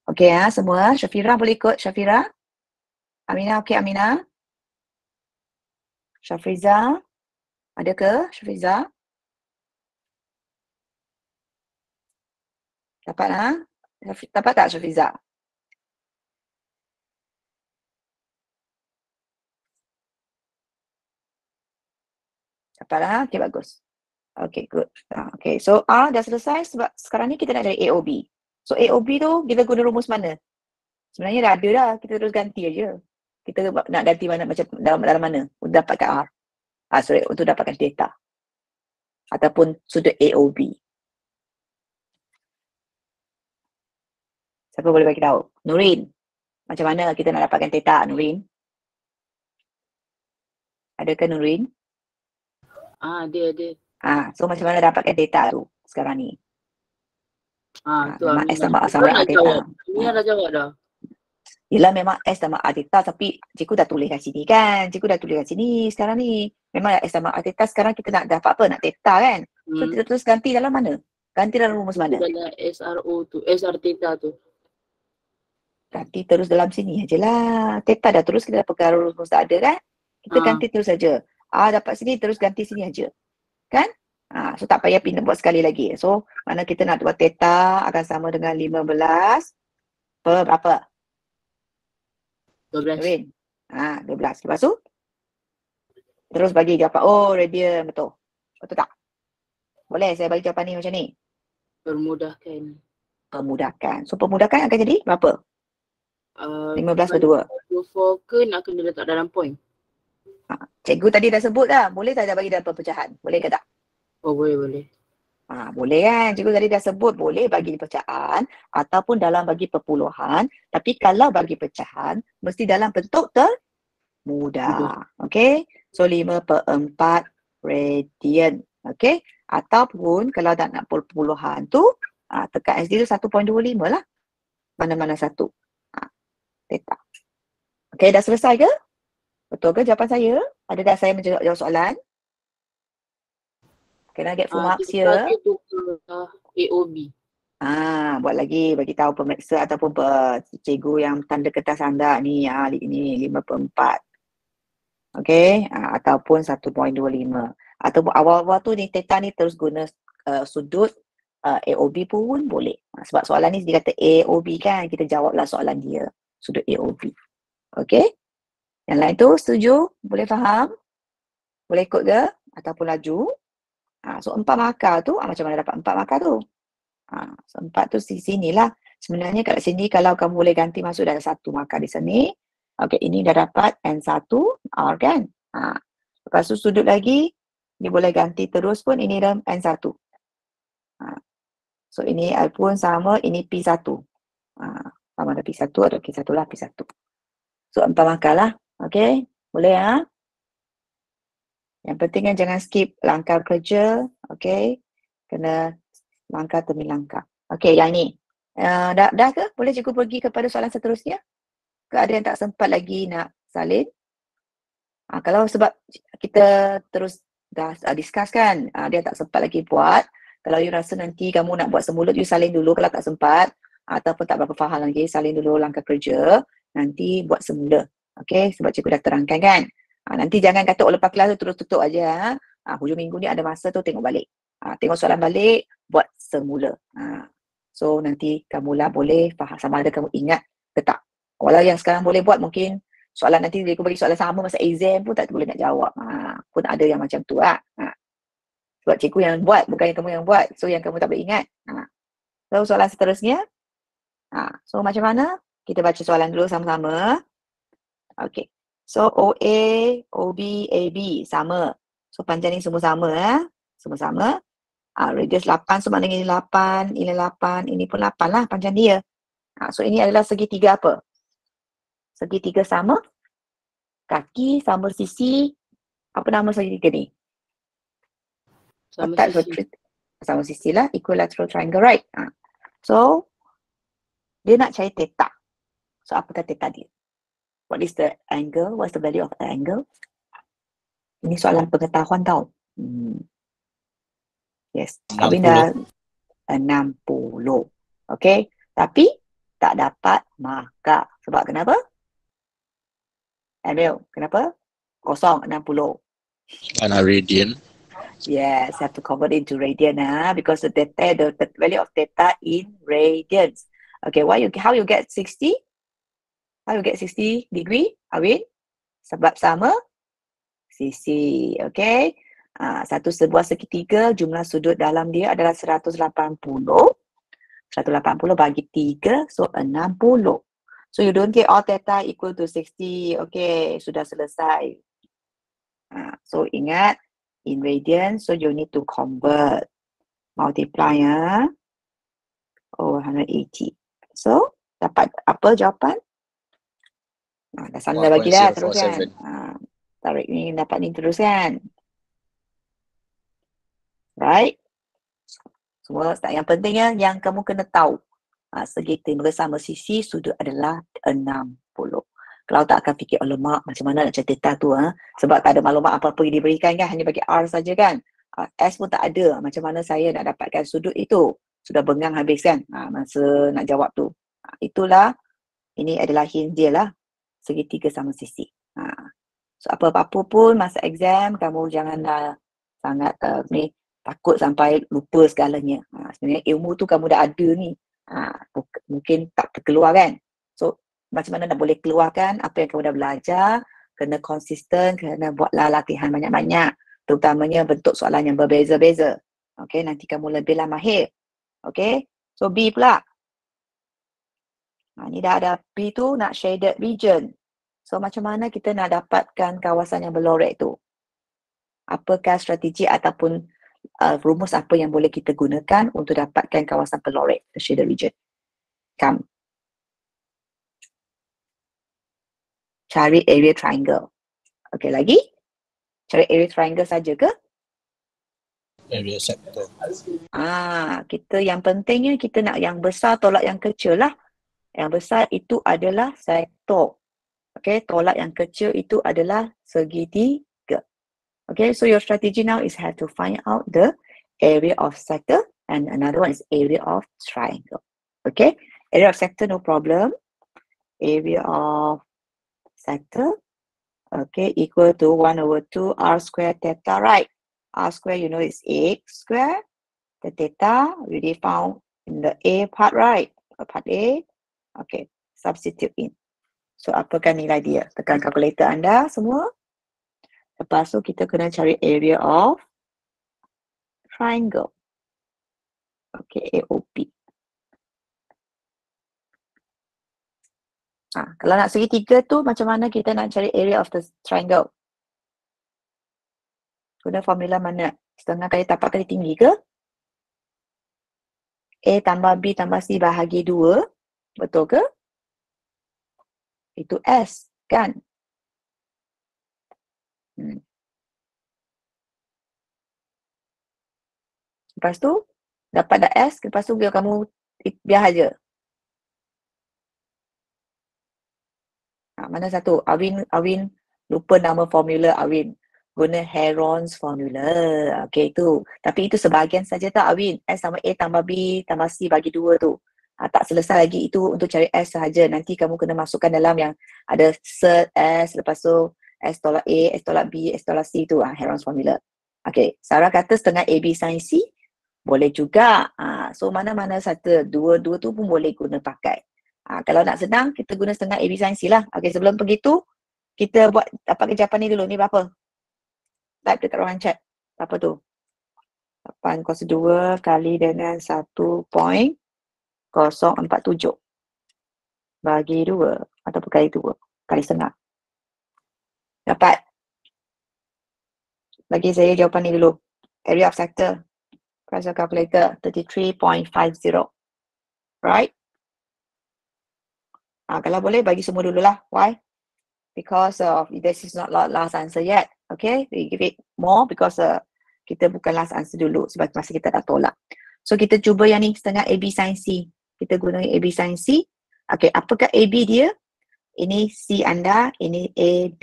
Okey semua. Syafira boleh ikut Syafira? Aminah okey Aminah? Syafriza? Ada ke Syafriza? Dapat Dapat tak Syafriza? Dapat okey bagus. Okay, good. Okay, so R dah selesai sebab sekarang ni kita nak cari AOB. So AOB tu kita guna rumus mana? Sebenarnya dah ada dah, kita terus ganti aja. Kita nak ganti mana macam dalam mana untuk dapatkan R. Untuk dapatkan theta. Ataupun sudut AOB. Siapa boleh bagi tahu? Nurin. Macam mana kita nak dapatkan theta, Nurin? Adakah Nurin? Ada. So macam mana dapatkan data tu sekarang ni? Tu memang S sama A sama A data. Ini dah jawab dah. Yelah memang S sama A data tapi cikgu dah tulis kat sini kan. Cikgu dah tulis kat sini sekarang ni. Memang S sama A data sekarang kita nak dapat apa? Nak data kan? So kita terus ganti dalam mana? Ganti dalam rumus mana? Dalam SRO tu, SR theta tu. Ganti terus dalam sini aje lah. Theta dah terus kita perkara rumus tak ada kan? Kita ganti terus saja. Dapat sini terus ganti sini aja. Kan? So tak payah pindah buat sekali lagi. So mana kita nak buat theta akan sama dengan 15 per berapa? 12. 12. Lepas tu terus bagi jawapan. Oh, radian betul. Betul tak? Boleh saya bagi jawapan ni macam ni? Permudahkan. So permudahkan akan jadi berapa? 15 per 2. 24 ke nak kena letak dalam point? Cikgu tadi dah sebut dah. Boleh tak bagi dalam pecahan? Boleh ke tak? Oh, boleh. Boleh kan? Cikgu tadi dah sebut boleh bagi pecahan ataupun dalam bagi perpuluhan. Tapi kalau bagi pecahan, mesti dalam bentuk termudah. Okay? So 5 per 4 radian. Okay? Ataupun kalau tak nak perpuluhan tu, tekan SD tu 1.25 lah. Mana-mana satu. theta. Okay, dah selesai ke? Betul ke jawapan saya? Ada dah saya menjawab soalan? Can I get full marks here? Itu ke AOB. Buat lagi bagi tahu pemeriksa ataupun cikgu yang tanda kertas anda ni, ni 5/4. Okey, ataupun 1.25. Ataupun awal-awal tu ni theta ni terus guna sudut AOB pun boleh. Sebab soalan ni dia kata AOB kan, kita jawablah soalan dia sudut AOB. Okey? Yang lain tu setuju? Boleh faham? Boleh ikut ke? Ataupun laju? So 4 markah tu, macam mana dapat 4 markah tu? So 4 tu di sini lah. Sebenarnya kat sini kalau kamu boleh ganti masuk dah 1 markah di sini. Okey, ini dah dapat N1 R kan? Lepas tu sudut lagi, dia boleh ganti terus pun ini dah N1. So ini pun sama, ini P1. Sama ada P1 atau P1 lah, P1. So 4 markah lah. Okey, boleh ya? Yang penting kan jangan skip langkah kerja. Okey, kena langkah demi langkah. Okey, yang ni. Dah ke? Boleh cikgu pergi kepada soalan seterusnya? Ke ada yang tak sempat lagi nak salin? Kalau sebab kita terus dah discuss kan, dia tak sempat lagi buat. Kalau you rasa nanti kamu nak buat semula, you salin dulu kalau tak sempat. Ataupun tak berapa faham lagi, salin dulu langkah kerja. Nanti buat semula. Okey, sebab cikgu dah terangkan kan. Nanti jangan kata lepas kelas tu terus tutup aja. Hujung minggu ni ada masa tu tengok balik. Tengok soalan balik, buat semula. So nanti kamulah boleh faham sama ada kamu ingat ke tak. Walau yang sekarang boleh buat, mungkin soalan nanti dia bagi soalan sama masa exam pun tak boleh nak jawab. Pun ada yang macam tu lah. Sebab cikgu yang buat, bukan kamu yang buat. So yang kamu tak boleh ingat. So soalan seterusnya. So macam mana? Kita baca soalan dulu sama-sama. Okay. So OA, OB, AB sama. So panjang ni semua sama. Semua sama. Radius 8, so maknanya ini 8, ini 8, ini pun 8 lah panjang dia. So ini adalah segitiga apa? Segitiga sama. Kaki sama sisi. Apa nama segitiga ni? Sama sisi lah. Equilateral triangle, right? So, dia nak cari theta. So, apakah theta dia? What is the angle? What's the value of the angle? Ini soalan pengetahuan tau. Yes. Kami dah 60. Okay. Tapi, tak dapat markah. Sebab kenapa? Emil, kenapa? Kosong 60. Mana radian? Yes, have to convert into radian because the value of theta in radians. Okay, how you get 60? How you get 60 degree, Awin? Sebab sama sisi, okay? Satu sebuah segitiga, jumlah sudut dalam dia adalah 180. 180 bagi 3, so 60. So you don't get all theta equal to 60. Okay, sudah selesai. So ingat, in radian, so you need to convert. Multiply 180. So, dapat apa jawapan? Dah sana bagilah teruskan. Tarik ni dapat ni teruskan. Right? Semua yang pentingnya yang kamu kena tahu. Segitiga sama sisi sudut adalah 60. Kalau tak akan fikir, lemak macam mana nak cari theta tu. Sebab tak ada maklumat apa-apa yang diberikan kan. Hanya bagi R saja kan. S pun tak ada. Macam mana saya nak dapatkan sudut itu. Sudah bengang habis kan. Masa nak jawab tu. Itulah. Ini adalah hint dia lah. Segitiga sama sisi. So apa-apa pun masa exam kamu janganlah sangat takut sampai lupa segalanya. Sebenarnya ilmu tu kamu dah ada ni. Mungkin tak terkeluar kan. So macam mana nak boleh keluarkan apa yang kamu dah belajar. Kena konsisten, kena buatlah latihan banyak-banyak. Terutamanya bentuk soalan yang berbeza-beza. Okay, nanti kamu lebihlah mahir. Okay, so B pula. Ni dah ada B tu nak shaded region. So macam mana kita nak dapatkan kawasan yang berlorek tu? Apakah strategi ataupun rumus apa yang boleh kita gunakan untuk dapatkan kawasan berlorek, the shaded region? Come. Cari area triangle. Okay, lagi? Cari area triangle saja ke? Area sector. Kita yang pentingnya kita nak yang besar tolak yang kecil lah. Yang besar itu adalah sektor. Okay, tolak yang kecil itu adalah segitiga. Okay, so your strategy now is have to find out the area of sector and another one is area of triangle. Okay, area of sector no problem. Area of sector, okay, equal to 1/2 r square theta, right? R square, you know, is x square. The theta already found in the A part, right? Part A. Okay, substitute in. So, apakah nilai dia? Tekan kalkulator anda semua. Lepas tu, kita kena cari area of triangle. Okay, AOP. Kalau nak segitiga tu, macam mana kita nak cari area of the triangle? Guna formula mana? Setengah kali tapak kali tinggi ke? A tambah B tambah C bahagi 2. Betul ke? Itu S, kan? Lepas tu, dapat dah S, lepas tu kamu biar aja. Mana satu? Awin lupa nama formula Awin. Guna Heron's formula. Okay, itu. Tapi itu sebahagian saja tak Awin. S sama A tambah B tambah C bagi 2 tu. Tak selesai lagi itu untuk cari S sahaja. Nanti kamu kena masukkan dalam yang ada set S, lepas tu S tolak A, S tolak B, S tolak C tu. Heron's formula. Okay, Sarah kata setengah AB sin C. Boleh juga. So, mana-mana satu. Dua-dua tu pun boleh guna pakai. Kalau nak senang, kita guna setengah AB sin C lah. Okay, sebelum pergi tu, kita buat dapat kejapan ni dulu. Ni berapa? Type dekat ruangan chat. Apa tu? 8 kuasa 2 kali dengan 1.047 bagi 2 ataupun kali 2. Kali setengah. Dapat. Bagi saya jawapan ni dulu. Area of sector. Press your calculator. 33.50. Right? Kalau boleh, bagi semua dululah. Why? Because this is not last answer yet. Okay? We give it more because kita bukan last answer dulu sebab masa kita dah tolak. So, kita cuba yang ni setengah AB sin C. Kita guna AB sin C. Okay, apakah AB dia? Ini C anda, ini AB.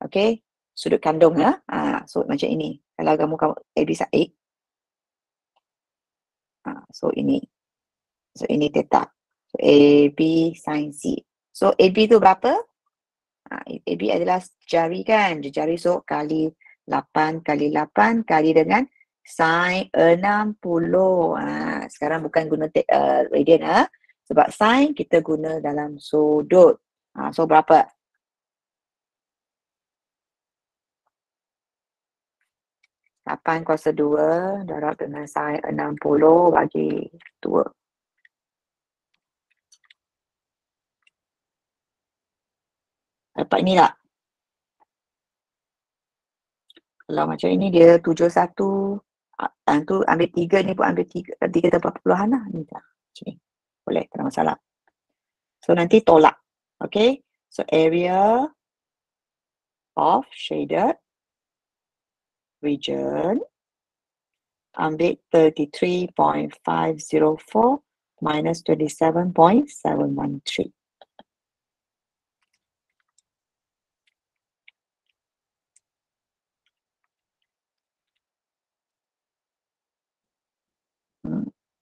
Okay? Sudut kandung ya. So, macam ini. Kalau kamu AB sin A. So, ini. So, ini theta. So, AB sin C. So, AB tu berapa? AB adalah jari kan? Jari, so kali 8 kali 8 kali dengan sin 60. Sekarang bukan guna radian sebab sin kita guna dalam sudut. So berapa? Lapan kuasa 2 darab dengan sin 60 bagi 2. Dapat ni tak? Kalau macam ini dia 71. Tu ambil 3 ni pun ambil 3 tambah perpuluhan lah. Ni tak. Macam ni. Boleh, tak ada masalah. So nanti tolak. Okay. So area of shaded region. Ambil 33.504 minus 27.713.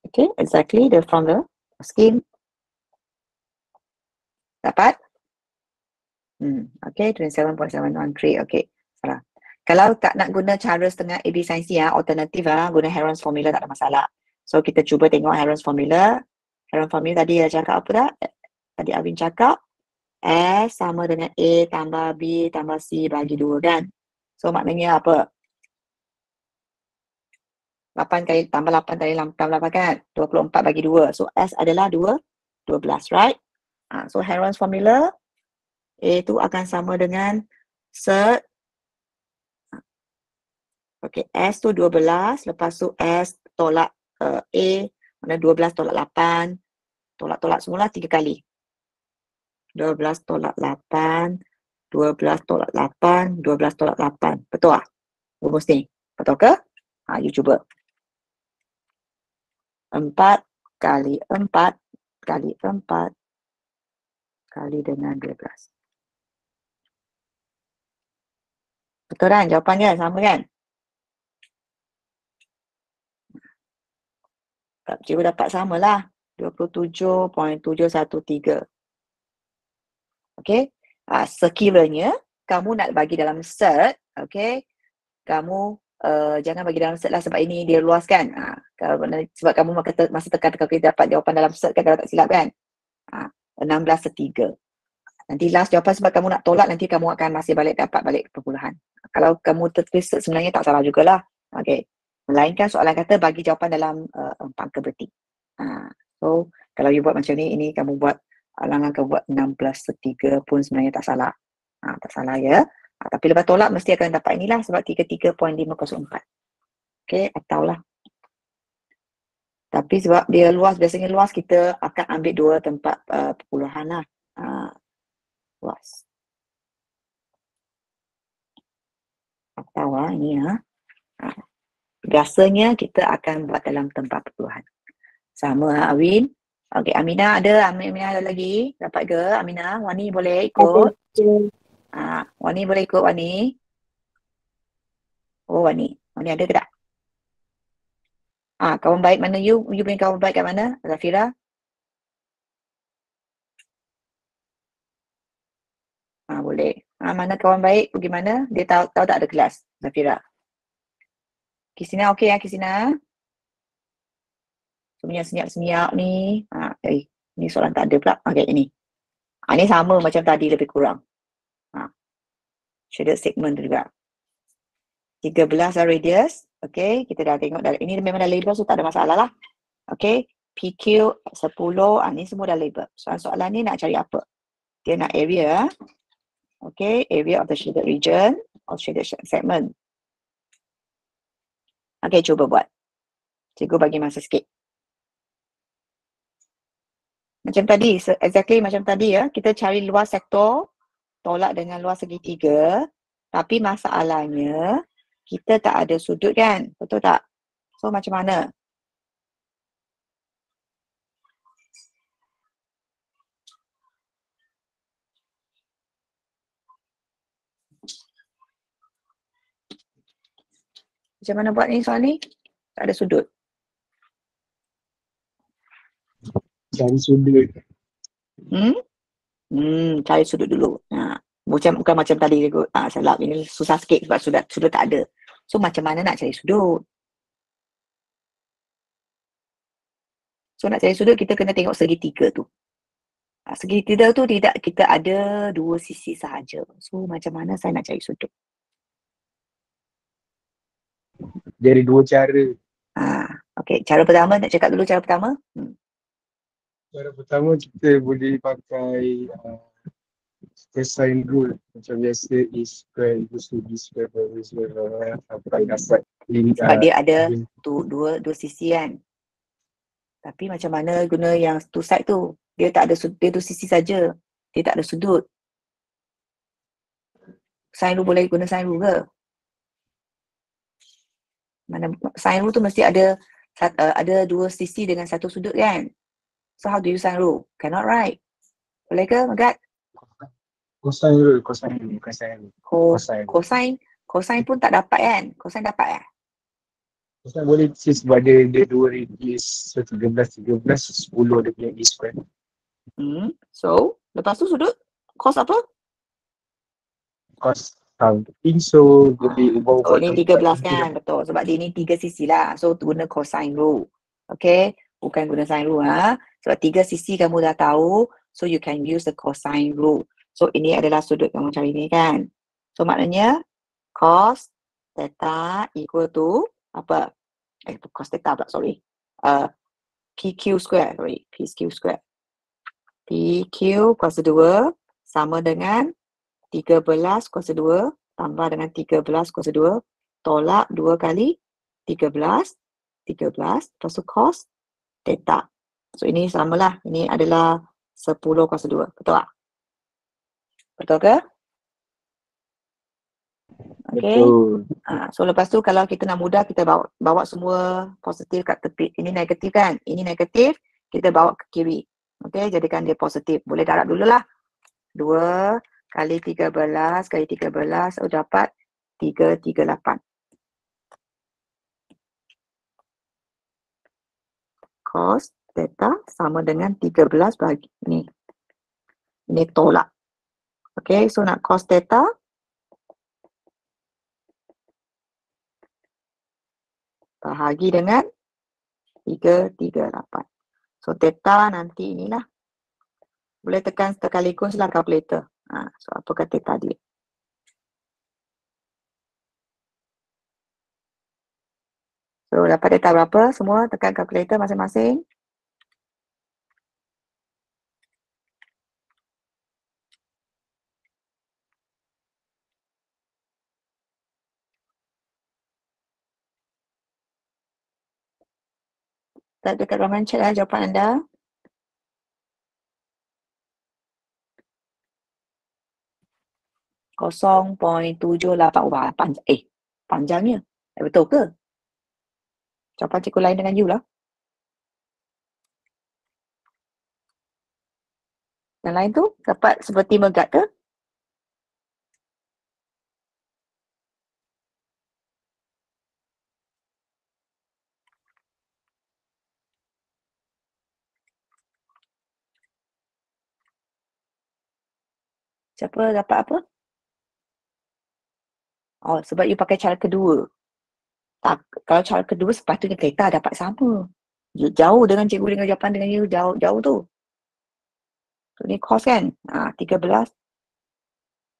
Okay, exactly from the scheme. Dapat? Okay, 27.713. Okay, salah. Kalau tak nak guna cara setengah AB sin C, alternatif guna Heron's formula tak ada masalah. So, kita cuba tengok Heron's formula. Heron's formula tadi dah cakap apa tak? Tadi Avin cakap S sama dengan A tambah B tambah C bagi 2 kan? So, maknanya apa? 8 kali tambah 8 kali tambah 8 kan? 24 bagi 2. So, S adalah 12, right? So, Heron's formula A itu akan sama dengan set. Okay, S tu 12. Lepas tu S tolak A. Mana 12 tolak 8. Tolak-tolak semula 3 kali. 12 tolak 8. 12 tolak 8. 12 tolak 8. Betul tak? Rumus ni. Betul ke? You cuba. 4 kali 4 kali 4 kali dengan 12. Betul kan? Jawapannya sama kan? Cikgu dapat samalah. 27.713. Okey. Sekiranya kamu nak bagi dalam cert, okey, kamu jangan bagi dalam cert lah sebab ini dia luas kan. Sebab kamu masa tekan-tekan kita dapat jawapan dalam cert kan, kalau tak silap kan. 16/3. Nanti last jawapan sebab kamu nak tolak, nanti kamu akan masih dapat balik perpuluhan. Kalau kamu tertulis cert sebenarnya tak salah jugalah. Okey. Melainkan soalan kata bagi jawapan dalam pangka bertik. So kalau you buat macam ni, ini kamu buat Alangan kamu buat 16/3 pun sebenarnya tak salah. Tak salah ya. Tapi lepas tolak mesti akan dapat inilah sebab 33.504. Okey, atau lah. Tapi sebab dia luas, biasanya luas kita akan ambil dua tempat perpuluhan lah. Luas. Atau ini biasanya kita akan buat dalam tempat perpuluhan. Sama Awin. Okey, Aminah ada? Aminah ada lagi? Dapat ke Aminah? Wani boleh ikut? Wani boleh ikut Wani? Oh Wani. Wani ada ke tak? Kawan baik mana you? You punya kawan baik kat mana? Zafira? Boleh. Mana kawan baik? Pergi mana? Dia tahu tak ada kelas? Zafira. Kisina okey ya Kisina? Semuanya senyap-senyap ni. Ni soalan tak ada pula. Okey, ini. Ini sama macam tadi lebih kurang. Shaded segment tu juga. 13 lah radius. Okey, kita dah tengok. Ini memang dah label, so tak ada masalah lah. Okey, PQ 10. Ni semua dah label. Soalan ni nak cari apa? Dia nak area. Okey, area of the shaded region or shaded segment. Okey, cuba buat. Cikgu bagi masa sikit. Macam tadi, exactly macam tadi ya, kita cari luas sektor, tolak dengan luas segitiga, tapi masalahnya kita tak ada sudut kan, betul tak? So macam mana? Macam mana buat ni soal ni? Tak ada sudut. Cari sudut. Cari sudut dulu. Bukan macam tadi juga. Salah. Ini susah sikit sebab sudut tak ada. So macam mana nak cari sudut? So nak cari sudut kita kena tengok segitiga tu. Segitiga tu tidak, kita ada dua sisi sahaja. So macam mana saya nak cari sudut? Dari dua cara. Okey, cara pertama nak cakap dulu cara pertama. Cara pertama kita boleh pakai cosine rule. Macam biasa A square equals to B square per B square sampai dapat sebab dia ada dua sisi kan. Tapi macam mana guna yang two side tu? Dia tak ada dia tu sisi saja. Dia tak ada sudut. Sine rule boleh guna sine rule ke? Mana sine rule tu mesti ada dua sisi dengan satu sudut kan? So how do you sine rule? Cannot right? Boleh ke Megat? Cosine rule. Cosine pun tak dapat kan? Cosine dapat Cosine boleh sebab dia dua radius. So 13, 10 dia punya A square. So lepas tu sudut cos apa? Cos something, so boleh ubah-ubah. Ni 13 kan? Betul. Sebab dia ni 3 sisi lah. So guna cosine rule. Okay? Bukan guna sine rule. Sebab 3 sisi kamu dah tahu. So you can use the cosine rule. So ini adalah sudut kamu cari ni kan. So maknanya cos theta equal to apa? Cos theta pula, sorry. PQ square, sorry. PQ square. PQ kuasa 2 sama dengan 13 kuasa 2 tambah dengan 13 kuasa 2 tolak 2 kali 13 lepas tu cos theta. So ini samalah. Ini adalah 10 kuasa 2. Betul tak? Betul ke? Okay. So lepas tu kalau kita nak mudah, kita bawa semua positif kat tepi. Ini negatif kan? Ini negatif, kita bawa ke kiri. Okay, jadikan dia positif. Boleh darab dulu lah. 2 kali 13 kali 13, dapat 338. Cos theta sama dengan 13 bagi ni. Ini tolak. Okay, so nak cos theta. Bahagi dengan 338. So theta nanti inilah. Boleh tekan sekaligus lah kalkulator. So apakah theta dia? So dapat theta berapa? Semua tekan kalkulator masing-masing. Tak dekat ruangan chat lah jawapan anda. (0.78) panjangnya. Betul ke? Jawapan cikgu lain dengan you lah. Yang lain tu dapat seperti megat ke? Siapa dapat apa? Oh, sebab you pakai cara kedua. Tak, kalau cara kedua sepatutnya theta dapat sama. Jauh dengan cikgu dengan jawapan dengan you, jauh tu. So, ni cos kan? 13.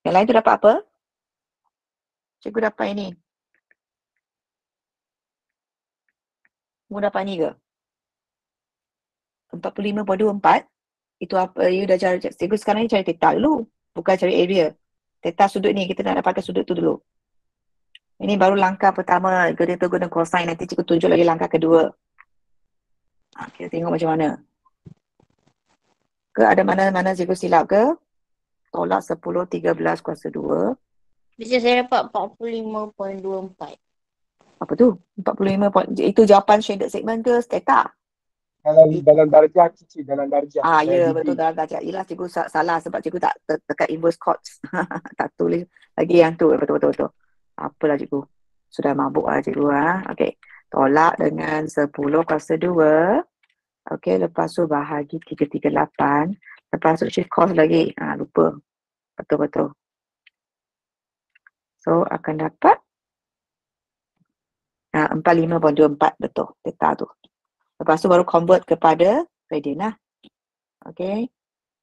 Yang lain tu dapat apa? Cikgu dapat ini. Mu dapat ni ke? 45.24. Itu apa? You dah cari, cikgu sekarang ni cari theta dulu. Bukan cari area. Theta sudut ni, kita nak dapatkan sudut tu dulu. Ini baru langkah pertama. Kita guna cosine. Nanti cikgu tunjuk lagi langkah kedua. Kita tengok macam mana. Ke ada mana-mana cikgu silap ke? Tolak 10, 13 kuasa 2. Bisa saya dapat 45.24. Apa tu? 45. Itu jawapan shaded segment ke theta? Dalam darjah kecil, dalam darjah. Ya betul, dalam darjah. Yelah cikgu salah sebab cikgu tak tekan inverse cots. Tak tulis lagi yang tu. Betul. Apalah cikgu. Sudah mabuk lah cikgu. Okey. Tolak dengan 10 kuasa 2. Okey, lepas tu bahagi 338. Lepas tu shift cos lagi. Lupa. Betul. So, akan dapat 45.24. Betul, theta tu. Lepas tu baru convert kepada radian lah. Okey.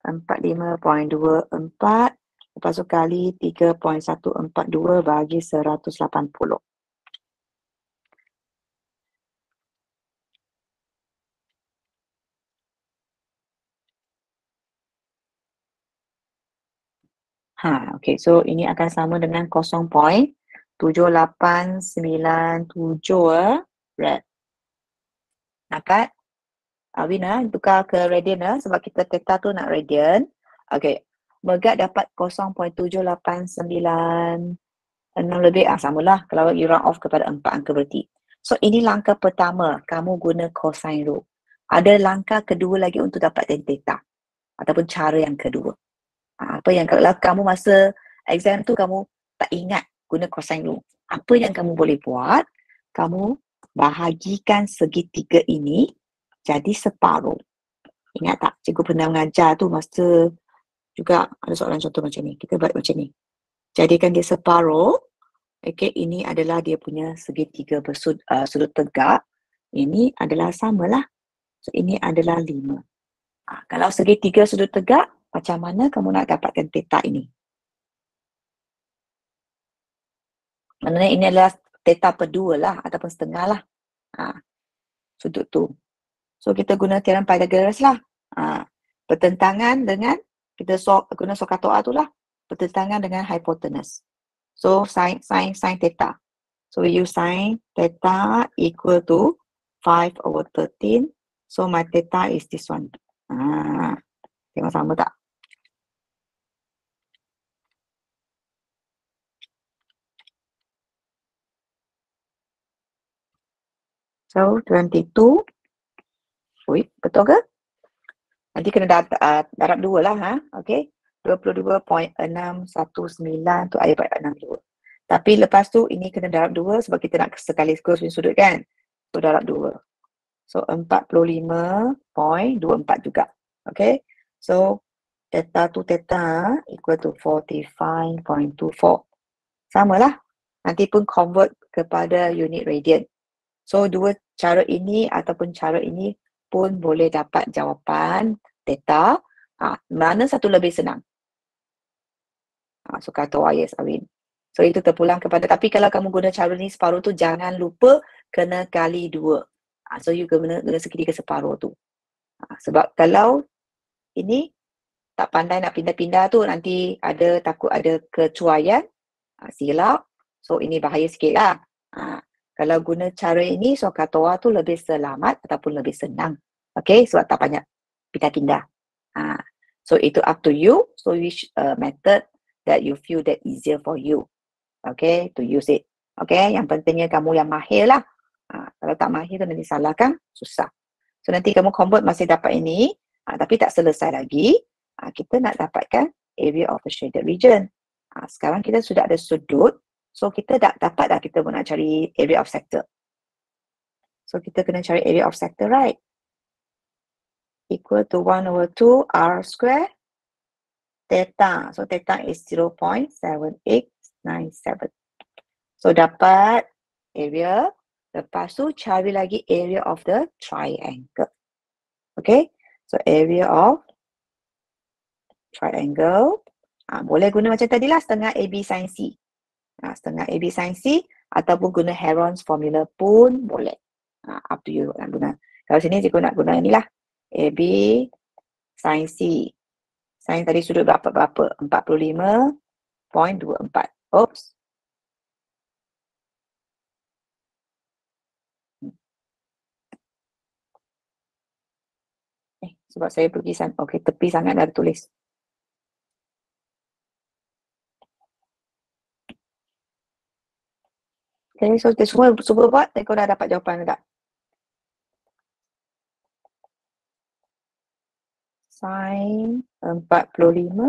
45.24. Lepas tu kali 3.142 bagi 180. Okey. So, ini akan sama dengan 0.7897 rad. Dapat? Wina, tukar ke radian sebab kita theta tu nak radian. Okey. Megat dapat 0.7896 lebih. Samalah kalau you round off kepada 4 angka berarti. So, ini langkah pertama. Kamu guna cosine rule. Ada langkah kedua lagi untuk dapatkan theta. Ataupun cara yang kedua. Apa yang kalau kamu masa exam tu kamu tak ingat guna cosine rule. Apa yang kamu boleh buat? Kamu bahagikan segitiga ini jadi separuh. Ingat tak? Cikgu pernah mengajar tu masa juga ada soalan contoh macam ni. Kita buat macam ni. Jadikan dia separuh. Okay, ini adalah dia punya segitiga sudut tegak. Ini adalah samalah. So, ini adalah 5. Kalau segitiga sudut tegak, macam mana kamu nak dapatkan theta ini? Maknanya ini adalah theta per 2 lah ataupun setengah lah. Sudut tu. So, kita guna teorem Pythagoras lah. Pertentangan dengan, kita guna SOHCAHTOA tu lah. Pertentangan dengan hypotenuse. So, sin theta. So, we use sin theta equal to 5/13. So, my theta is this one. Tengok sama tak? So, 22. Betul ke? Nanti kena darab 2 lah. Okay. 22.619 tu I dapat 62. Tapi lepas tu ini kena darab 2 sebab kita nak sekaligus punya sudut kan. So darab 2. So 45.24 juga. Okay. So theta to theta equal to 45.24. Samalah. Nanti pun convert kepada unit radian. So dua cara ini ataupun cara ini pun boleh dapat jawapan theta. Mana satu lebih senang? So kata yes, Awin. So itu terpulang kepada, tapi kalau kamu guna cara ni separuh tu jangan lupa kena kali 2. So you guna segitiga separuh tu. Sebab kalau ini tak pandai nak pindah-pindah tu nanti takut ada kecuaian, silap. So ini bahaya sikit lah. Kalau guna cara ini, so kata tu lebih selamat ataupun lebih senang. Okay, sebab tak banyak pindah-pindah. So itu up to you. So which method that you feel that easier for you. Okay, to use it. Okay, yang pentingnya kamu yang mahir lah. Kalau tak mahir tu nanti salah kan, susah. So nanti kamu convert masih dapat ini, tapi tak selesai lagi. Kita nak dapatkan area of the shaded region. Sekarang kita sudah ada sudut. So kita dah dapat dah, kita pun nak cari area of sector. So kita kena cari area of sector, right? Equal to 1/2 R square theta. So theta is 0.7897. So dapat area. Lepas tu cari lagi area of the triangle. Okay. So area of triangle. Boleh guna macam tadilah, setengah AB sin C. Setengah AB sin C ataupun guna Heron's formula pun boleh. Up to you nak guna. Kalau sini cikgu nak guna inilah. AB sin C. Sin tadi sudut berapa? 45.24. Oops. Sebab saya pergi tepi sangat dah tulis. Okay, so semua buat, kau dah dapat jawapan tak? Sin 45.24.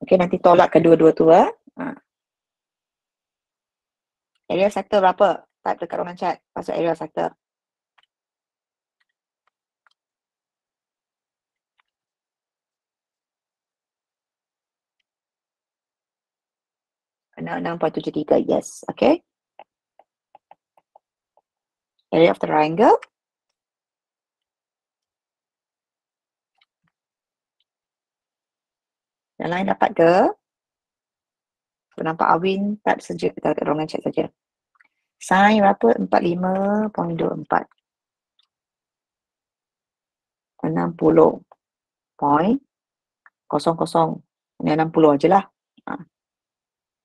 Okay, nanti tolak kedua-dua tu. Area sector berapa? Type dekat ruangan chat. Pasal area sector. Kena 6.73. Yes. Okay. Area of the triangle. Yang lain dapat ke? Nampak Awin type saja kita kat ruangan chat saja. Sin berapa? 45.24. 60.00. Ini 60 aje lah.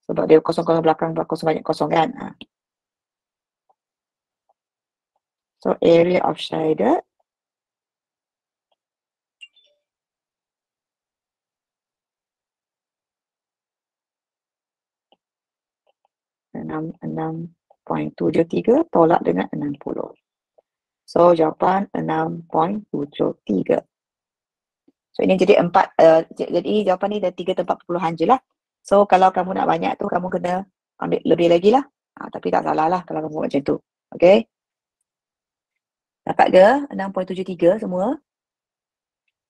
Sebab dia kosong-kosong belakang banyak kosong kan. So area of shaded. enam 6.73 tolak dengan 60. So jawapan 6.73. So ini jadi 4, jadi jawapan ni dah 3 tempat perpuluhan je lah. So kalau kamu nak banyak tu kamu kena ambil lebih lagi lah. Tapi tak salah lah kalau kamu buat macam tu. Okay. Dapat ke 6.73 semua?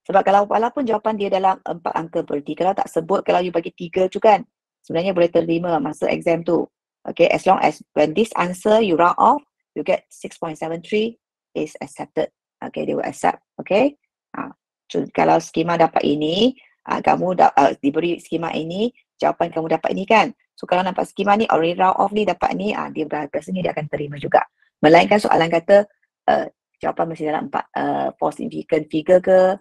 Sebab kalau walaupun jawapan dia dalam 4 angka berarti kalau tak sebut, kalau you bagi 3 tu kan sebenarnya boleh terima masa exam tu. Okay, as long as when this answer you round off, you get 6.73 is accepted. Okay, they will accept. Okay. So, kalau skema dapat ini, kamu diberi skema ini, jawapan kamu dapat ini kan. So kalau nampak skema ni, already round off ni dapat ni, dia biasanya dia akan terima juga. Melainkan soalan kata jawapan masih dalam 4 significant figure ke,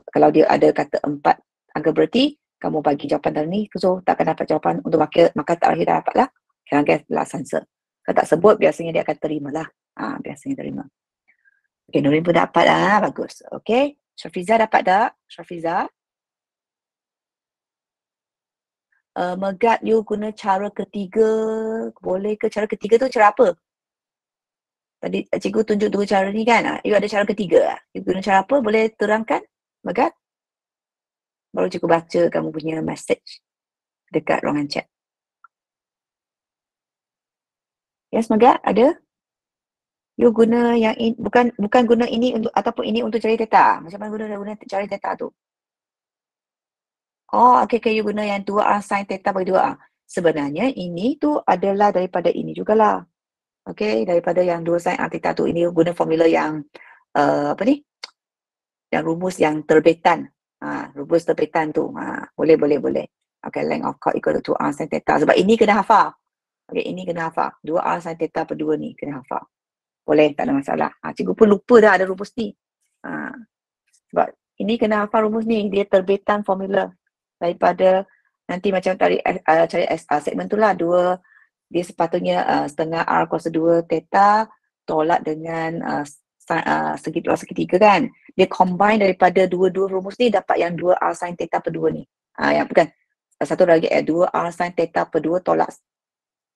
kalau dia ada kata 4 angka berarti, kamu bagi jawapan dalam ni, so takkan dapat jawapan untuk maka terakhir dah dapat lah. Sekarang guys, last answer. Kalau tak sebut, biasanya dia akan terima lah. Biasanya terima. Okay, Nurin pun dapat lah. Bagus. Okay. Syafiza dapat tak? Syafiza. Megat, you guna cara ketiga. Boleh ke cara ketiga tu cara apa? Tadi cikgu tunjuk 2 cara ni kan. You ada cara ketiga. You guna cara apa? Boleh terangkan? Megat? Baru cikgu baca kamu punya message dekat ruangan chat. Yes, Megat, ada? You guna yang bukan guna ini untuk ataupun ini untuk cari data. Macam mana guna cari data tu? Oh, okay, you guna yang 2R sin theta bagi 2R. Sebenarnya ini tu adalah daripada ini jugalah. Okay, daripada yang 2 sin R theta tu, ini guna formula yang apa ni? Yang rumus yang terbitan. Rumus terbitan tu. Boleh. Okay, length of chord equal to 2R sin theta. Sebab ini kena hafal. Okay, ini kena hafal. 2R sin theta per 2 ni kena hafal. Boleh, tak ada masalah. Cikgu pun lupa dah ada rumus ni. Sebab ini kena hafal rumus ni. Dia terbitan formula. Daripada nanti macam cari segmen tu lah. Dia sepatutnya setengah R kuasa 2 theta tolak dengan segi 2 segi 3 kan. Dia combine daripada dua rumus ni dapat yang 2R sin theta per 2 ni. Yang bukan. Satu lagi 2R sin theta per 2 tolak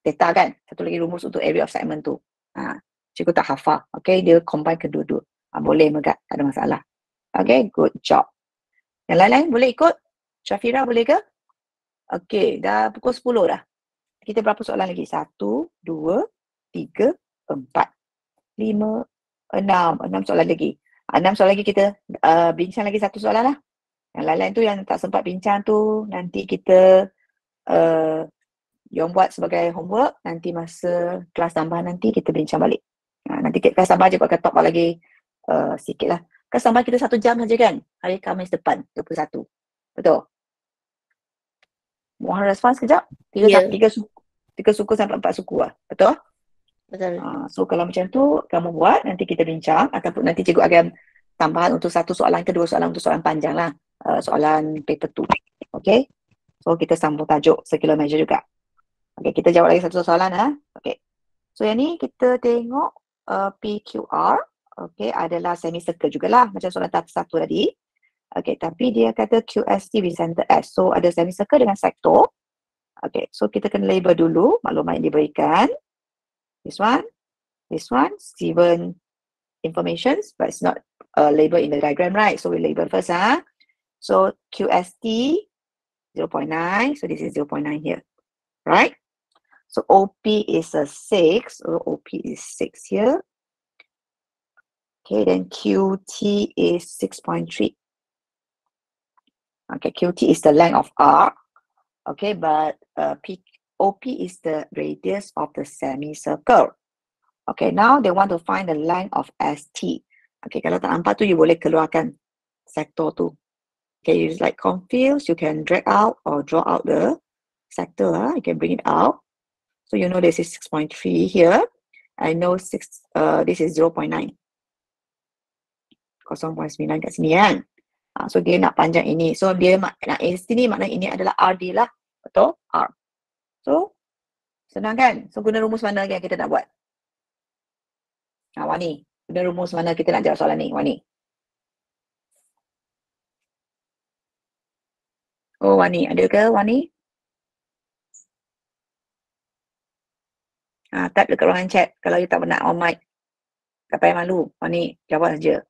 theta kan. Satu lagi rumus untuk area of segment tu. Cikgu tak hafal. Okay, dia combine kedua-dua. Boleh Megat, tak ada masalah. Okay, good job. Yang lain-lain boleh ikut? Syafira boleh ke? Okay, dah pukul 10 dah. Kita berapa soalan lagi? 1, 2, 3, 4, 5, 6 soalan lagi. 6 soalan lagi kita bincang lagi satu soalan lah. Yang lain-lain tu yang tak sempat bincang tu nanti kita yang buat sebagai homework. Nanti masa kelas tambahan nanti kita bincang balik. Nanti kelas tambahan je akan top lagi sikit lah. Kelas tambahan kita 1 jam saja kan? Hari Khamis depan 21. Betul? Mohon respons sekejap. 3 suku sampai 4 suku lah. Betul? Betul. So kalau macam tu kamu buat, nanti kita bincang ataupun nanti cikgu akan tambahan untuk 1 soalan ke 2 soalan untuk soalan panjang lah. Soalan paper 2. Okay? So kita sambung tajuk circular measure juga. Okay, kita jawab lagi 1 soalan lah. Okay. So yang ni kita tengok PQR. Okay, adalah semicircle jugalah macam soalan 1 tadi. Okay, tapi dia kata QST with center S. So ada semicircle dengan sektor. Okay, so kita kena label dulu maklumat yang diberikan. This one, given informations, but it's not labeled in the diagram, right? So we label first. So QST 0.9. So this is 0.9 here, right? So OP is a 6. So OP is 6 here. Okay, then QT is 6.3. Okay, QT is the length of R. Okay, but OP is the radius of the semicircle. Okay, now they want to find the length of ST. Okay, kalau tak nampak tu, you boleh keluarkan sektor tu. Okay, you like confused, you can drag out or draw out the sector. You can bring it out. So you know this is 6.3 here. I know this is 0.9. 0.9 kat sini kan. So dia nak panjang ini. So dia nak ST ni maknanya ini adalah RD lah. Betul? R. So senang kan? So guna rumus mana yang kita nak buat? Wani. Guna rumus mana kita nak jawab soalan ni? Wani. Oh Wani. Ada ke Wani? Type dekat ruangan chat. Kalau you tak pernah on mic. Tak payah malu. Wani jawab saja.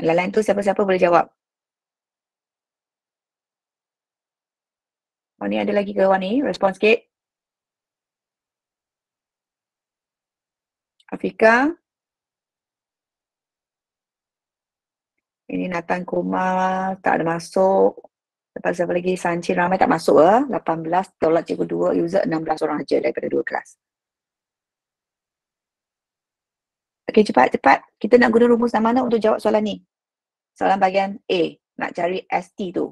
Yang lain tu siapa-siapa boleh jawab. Wani ada lagi ke Wani? Respon sikit. Afika. Ini Nathan Kumar tak ada masuk. Lepas siapa lagi? Sanchin ramai tak masuk 18 tolak cikgu 2 user 16 orang aja daripada 2 kelas. Okey, cepat. Kita nak guna rumus yang mana untuk jawab soalan ni? Soalan bahagian A. Nak cari ST tu.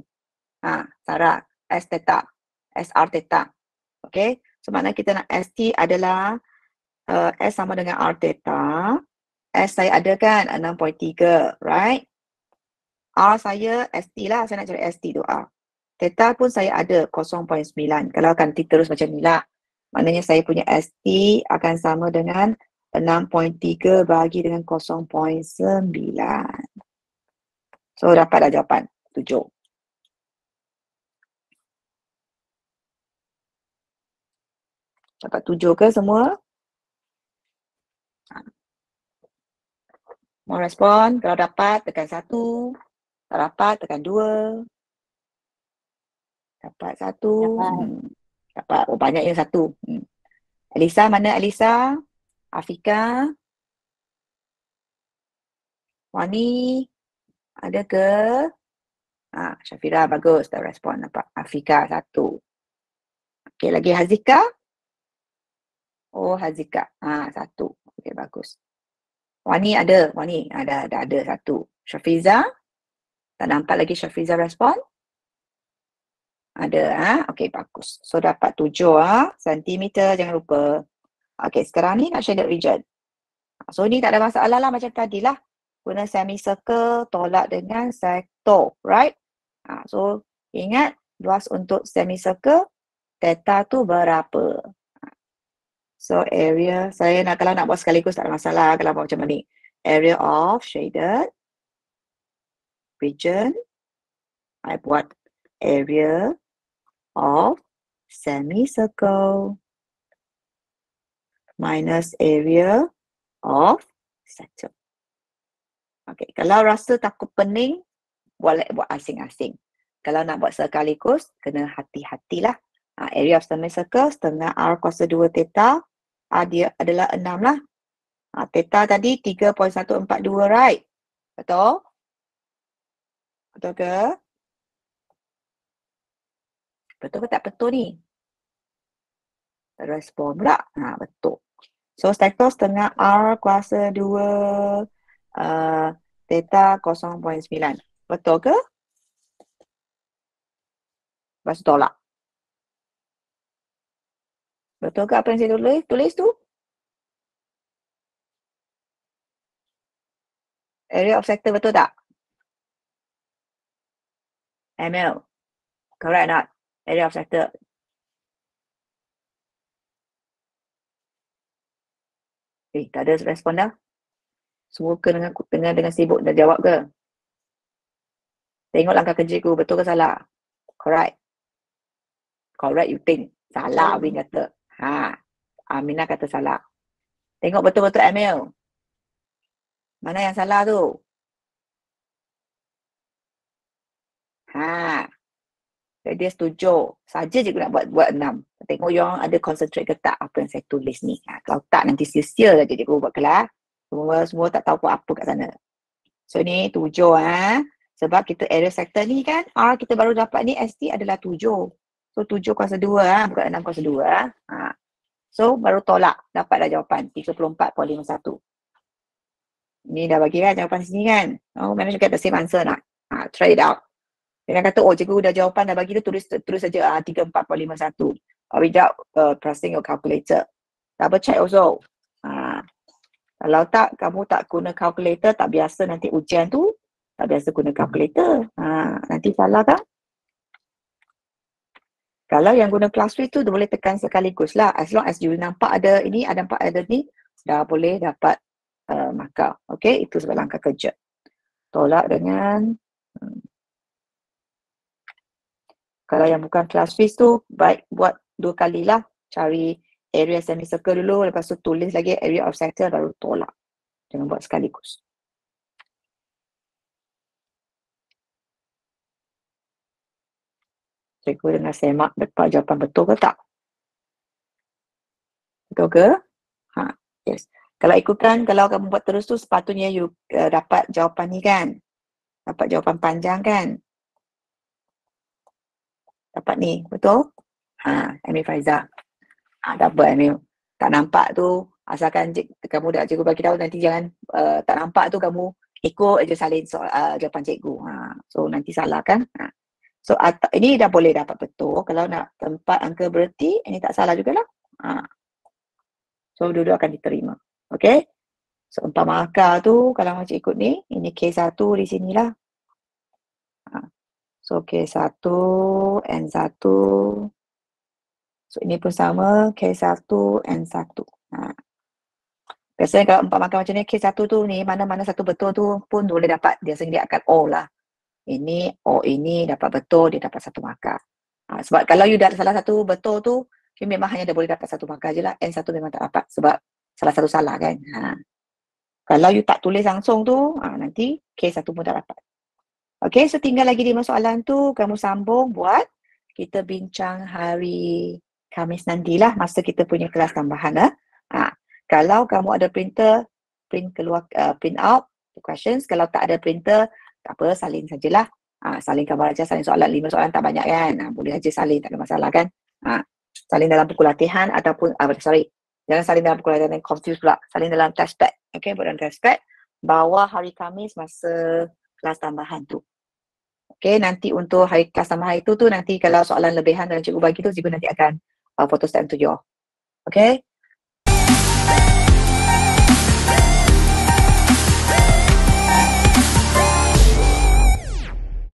Sarah. S theta. SR theta. Okey. So maknanya kita nak ST adalah S sama dengan R theta. S saya ada kan 6.3. Right? R saya ST lah. Saya nak cari ST tu R. Theta pun saya ada 0.9. Kalau akan terus macam ni lah. Maknanya saya punya ST akan sama dengan 6.3 bagi dengan 0.9. So dapatlah jawapan 7. Dapat 7 ke semua? Mau respon? Kalau dapat, tekan 1. Tak dapat, tekan 2. Dapat 1. Dapat. Dapat. Oh, banyak yang 1. Alisa, mana Alisa? Afika? Wani? Ada ke? Syafira, bagus. Tak respon. Nampak. Afika, 1. Okey, lagi Hazika? Oh, Hazika. 1. Okey, bagus. Wani ada. Wani ada 1. Syafiza? Tak nampak lagi Syafiza respon? Ada. Okey, bagus. So, dapat 7 sentimeter. Jangan lupa. Okey, sekarang ni nak shaded region. So, ni tak ada masalah lah macam tadi lah. Guna semicircle, tolak dengan sektor. Right? So, ingat luas untuk semicircle, theta tu berapa? So, area, saya nak kalau nak buat sekaligus tak ada masalah. Kalau buat macam ni. Area of shaded region. I buat area of semicircle minus area of sector. Okey, kalau rasa takut pening, boleh buat asing-asing. Kalau nak buat sekaligus, kena hati-hatilah. Area of semicircle setengah R kuasa 2 theta. Dia adalah 6 lah. Theta tadi 3.142, right? Betul? Betul ke? Betul ke tak betul ni? Respon pula. Betul. So, sektor setengah R kuasa 2 theta 0.9. Betul ke? Lepas tu tolak. Betul ke apa yang saya tulis tu? Area of sector betul tak? ML. Correct not? Area of sector. Tak ada respon dah. Semua ke dengan sibuk dah jawab ke? Tengok langkah kerja ku, betul ke salah? Correct. Correct you think. Salah Win kata. Aminah kata salah. Tengok betul-betul ML. Mana yang salah tu? Jadi dia setuju. Saja je aku nak buat 6. Tengok yang ada concentrate ke tak apa yang saya tulis ni. Kalau tak nanti sia-sia saja cikgu buat kelas. Semua tak tahu apa kat sana. So ni 7 Sebab kita area sector ni kan R kita baru dapat ni ST adalah 7. So 7 kuasa 2 bukan 6 kuasa 2. So baru tolak. Dapat dah jawapan 34.51. Ni dah bagi kan jawapan sini kan. Oh, manage to get the same answer nak. Try it out. Jangan kata, oh cikgu dah jawapan dah bagi tu, tulis saja 34.51. Without pressing your calculator. Double check also. Kalau tak, kamu tak guna calculator, tak biasa nanti ujian tu, tak biasa guna calculator. Nanti salah kan? Kalau yang guna classroom tu, dia boleh tekan sekaligus lah. As long as you nampak ada ini, nampak ada ni, dah boleh dapat markah. Okay, itu sebab langkah kerja. Tolak dengan kalau yang bukan class fees tu, baik buat 2 kali lah. Cari area semicircle dulu, lepas tu tulis lagi area of sector, baru tolak. Jangan buat sekaligus. Cikgu dengan semak dapat jawapan betul ke tak? Betul ke? Yes. Kalau ikutkan, kalau kamu buat terus tu, sepatutnya you dapat jawapan ni kan? Dapat jawapan panjang kan? Dapat ni, betul? Amir Faizah. Dapat Amir. Tak nampak tu, asalkan kamu dah cikgu bagi tahu, nanti jangan tak nampak tu kamu ikut je salin jawapan cikgu. So nanti salah kan? So ini dah boleh dapat betul. Kalau nak tempat angka bererti, ini tak salah jugalah. So dua-dua akan diterima. Okay? So 4 markah tu, kalau macam ikut ni, ini K1 di sinilah. So K1, N1. So ini pun sama, K1, N1. Biasanya kalau 4 markah macam ni, K1 tu ni, mana-mana satu betul tu pun boleh dapat. Biasanya dia akan O lah. Ini, O ini dapat betul, dia dapat 1 markah. Sebab kalau you dah salah satu betul tu, you memang hanya dia boleh dapat 1 markah je lah. N1 memang tak dapat sebab salah satu salah kan. Kalau you tak tulis langsung tu, nanti kes satu pun tak dapat. Okay, so tinggal lagi 5 soalan tu, kamu sambung buat. Kita bincang hari Khamis nantilah masa kita punya kelas tambahan. Kalau kamu ada printer, print out the questions. Kalau tak ada printer, tak apa, salin sajalah. Salin gambar aja, salin soalan, 5 soalan tak banyak kan. Boleh aja salin, tak ada masalah kan. Salin dalam buku latihan ataupun, jangan salin dalam buku latihan, confuse pula. Salin dalam test pad. Okay, buat dalam test pad. Bawa hari Khamis masa kelas tambahan tu. Okay, nanti untuk hari kelas tambahan itu tu, nanti kalau soalan lebihan dan cikgu bagi tu, cikgu nanti akan photostat untuk you all. Okay.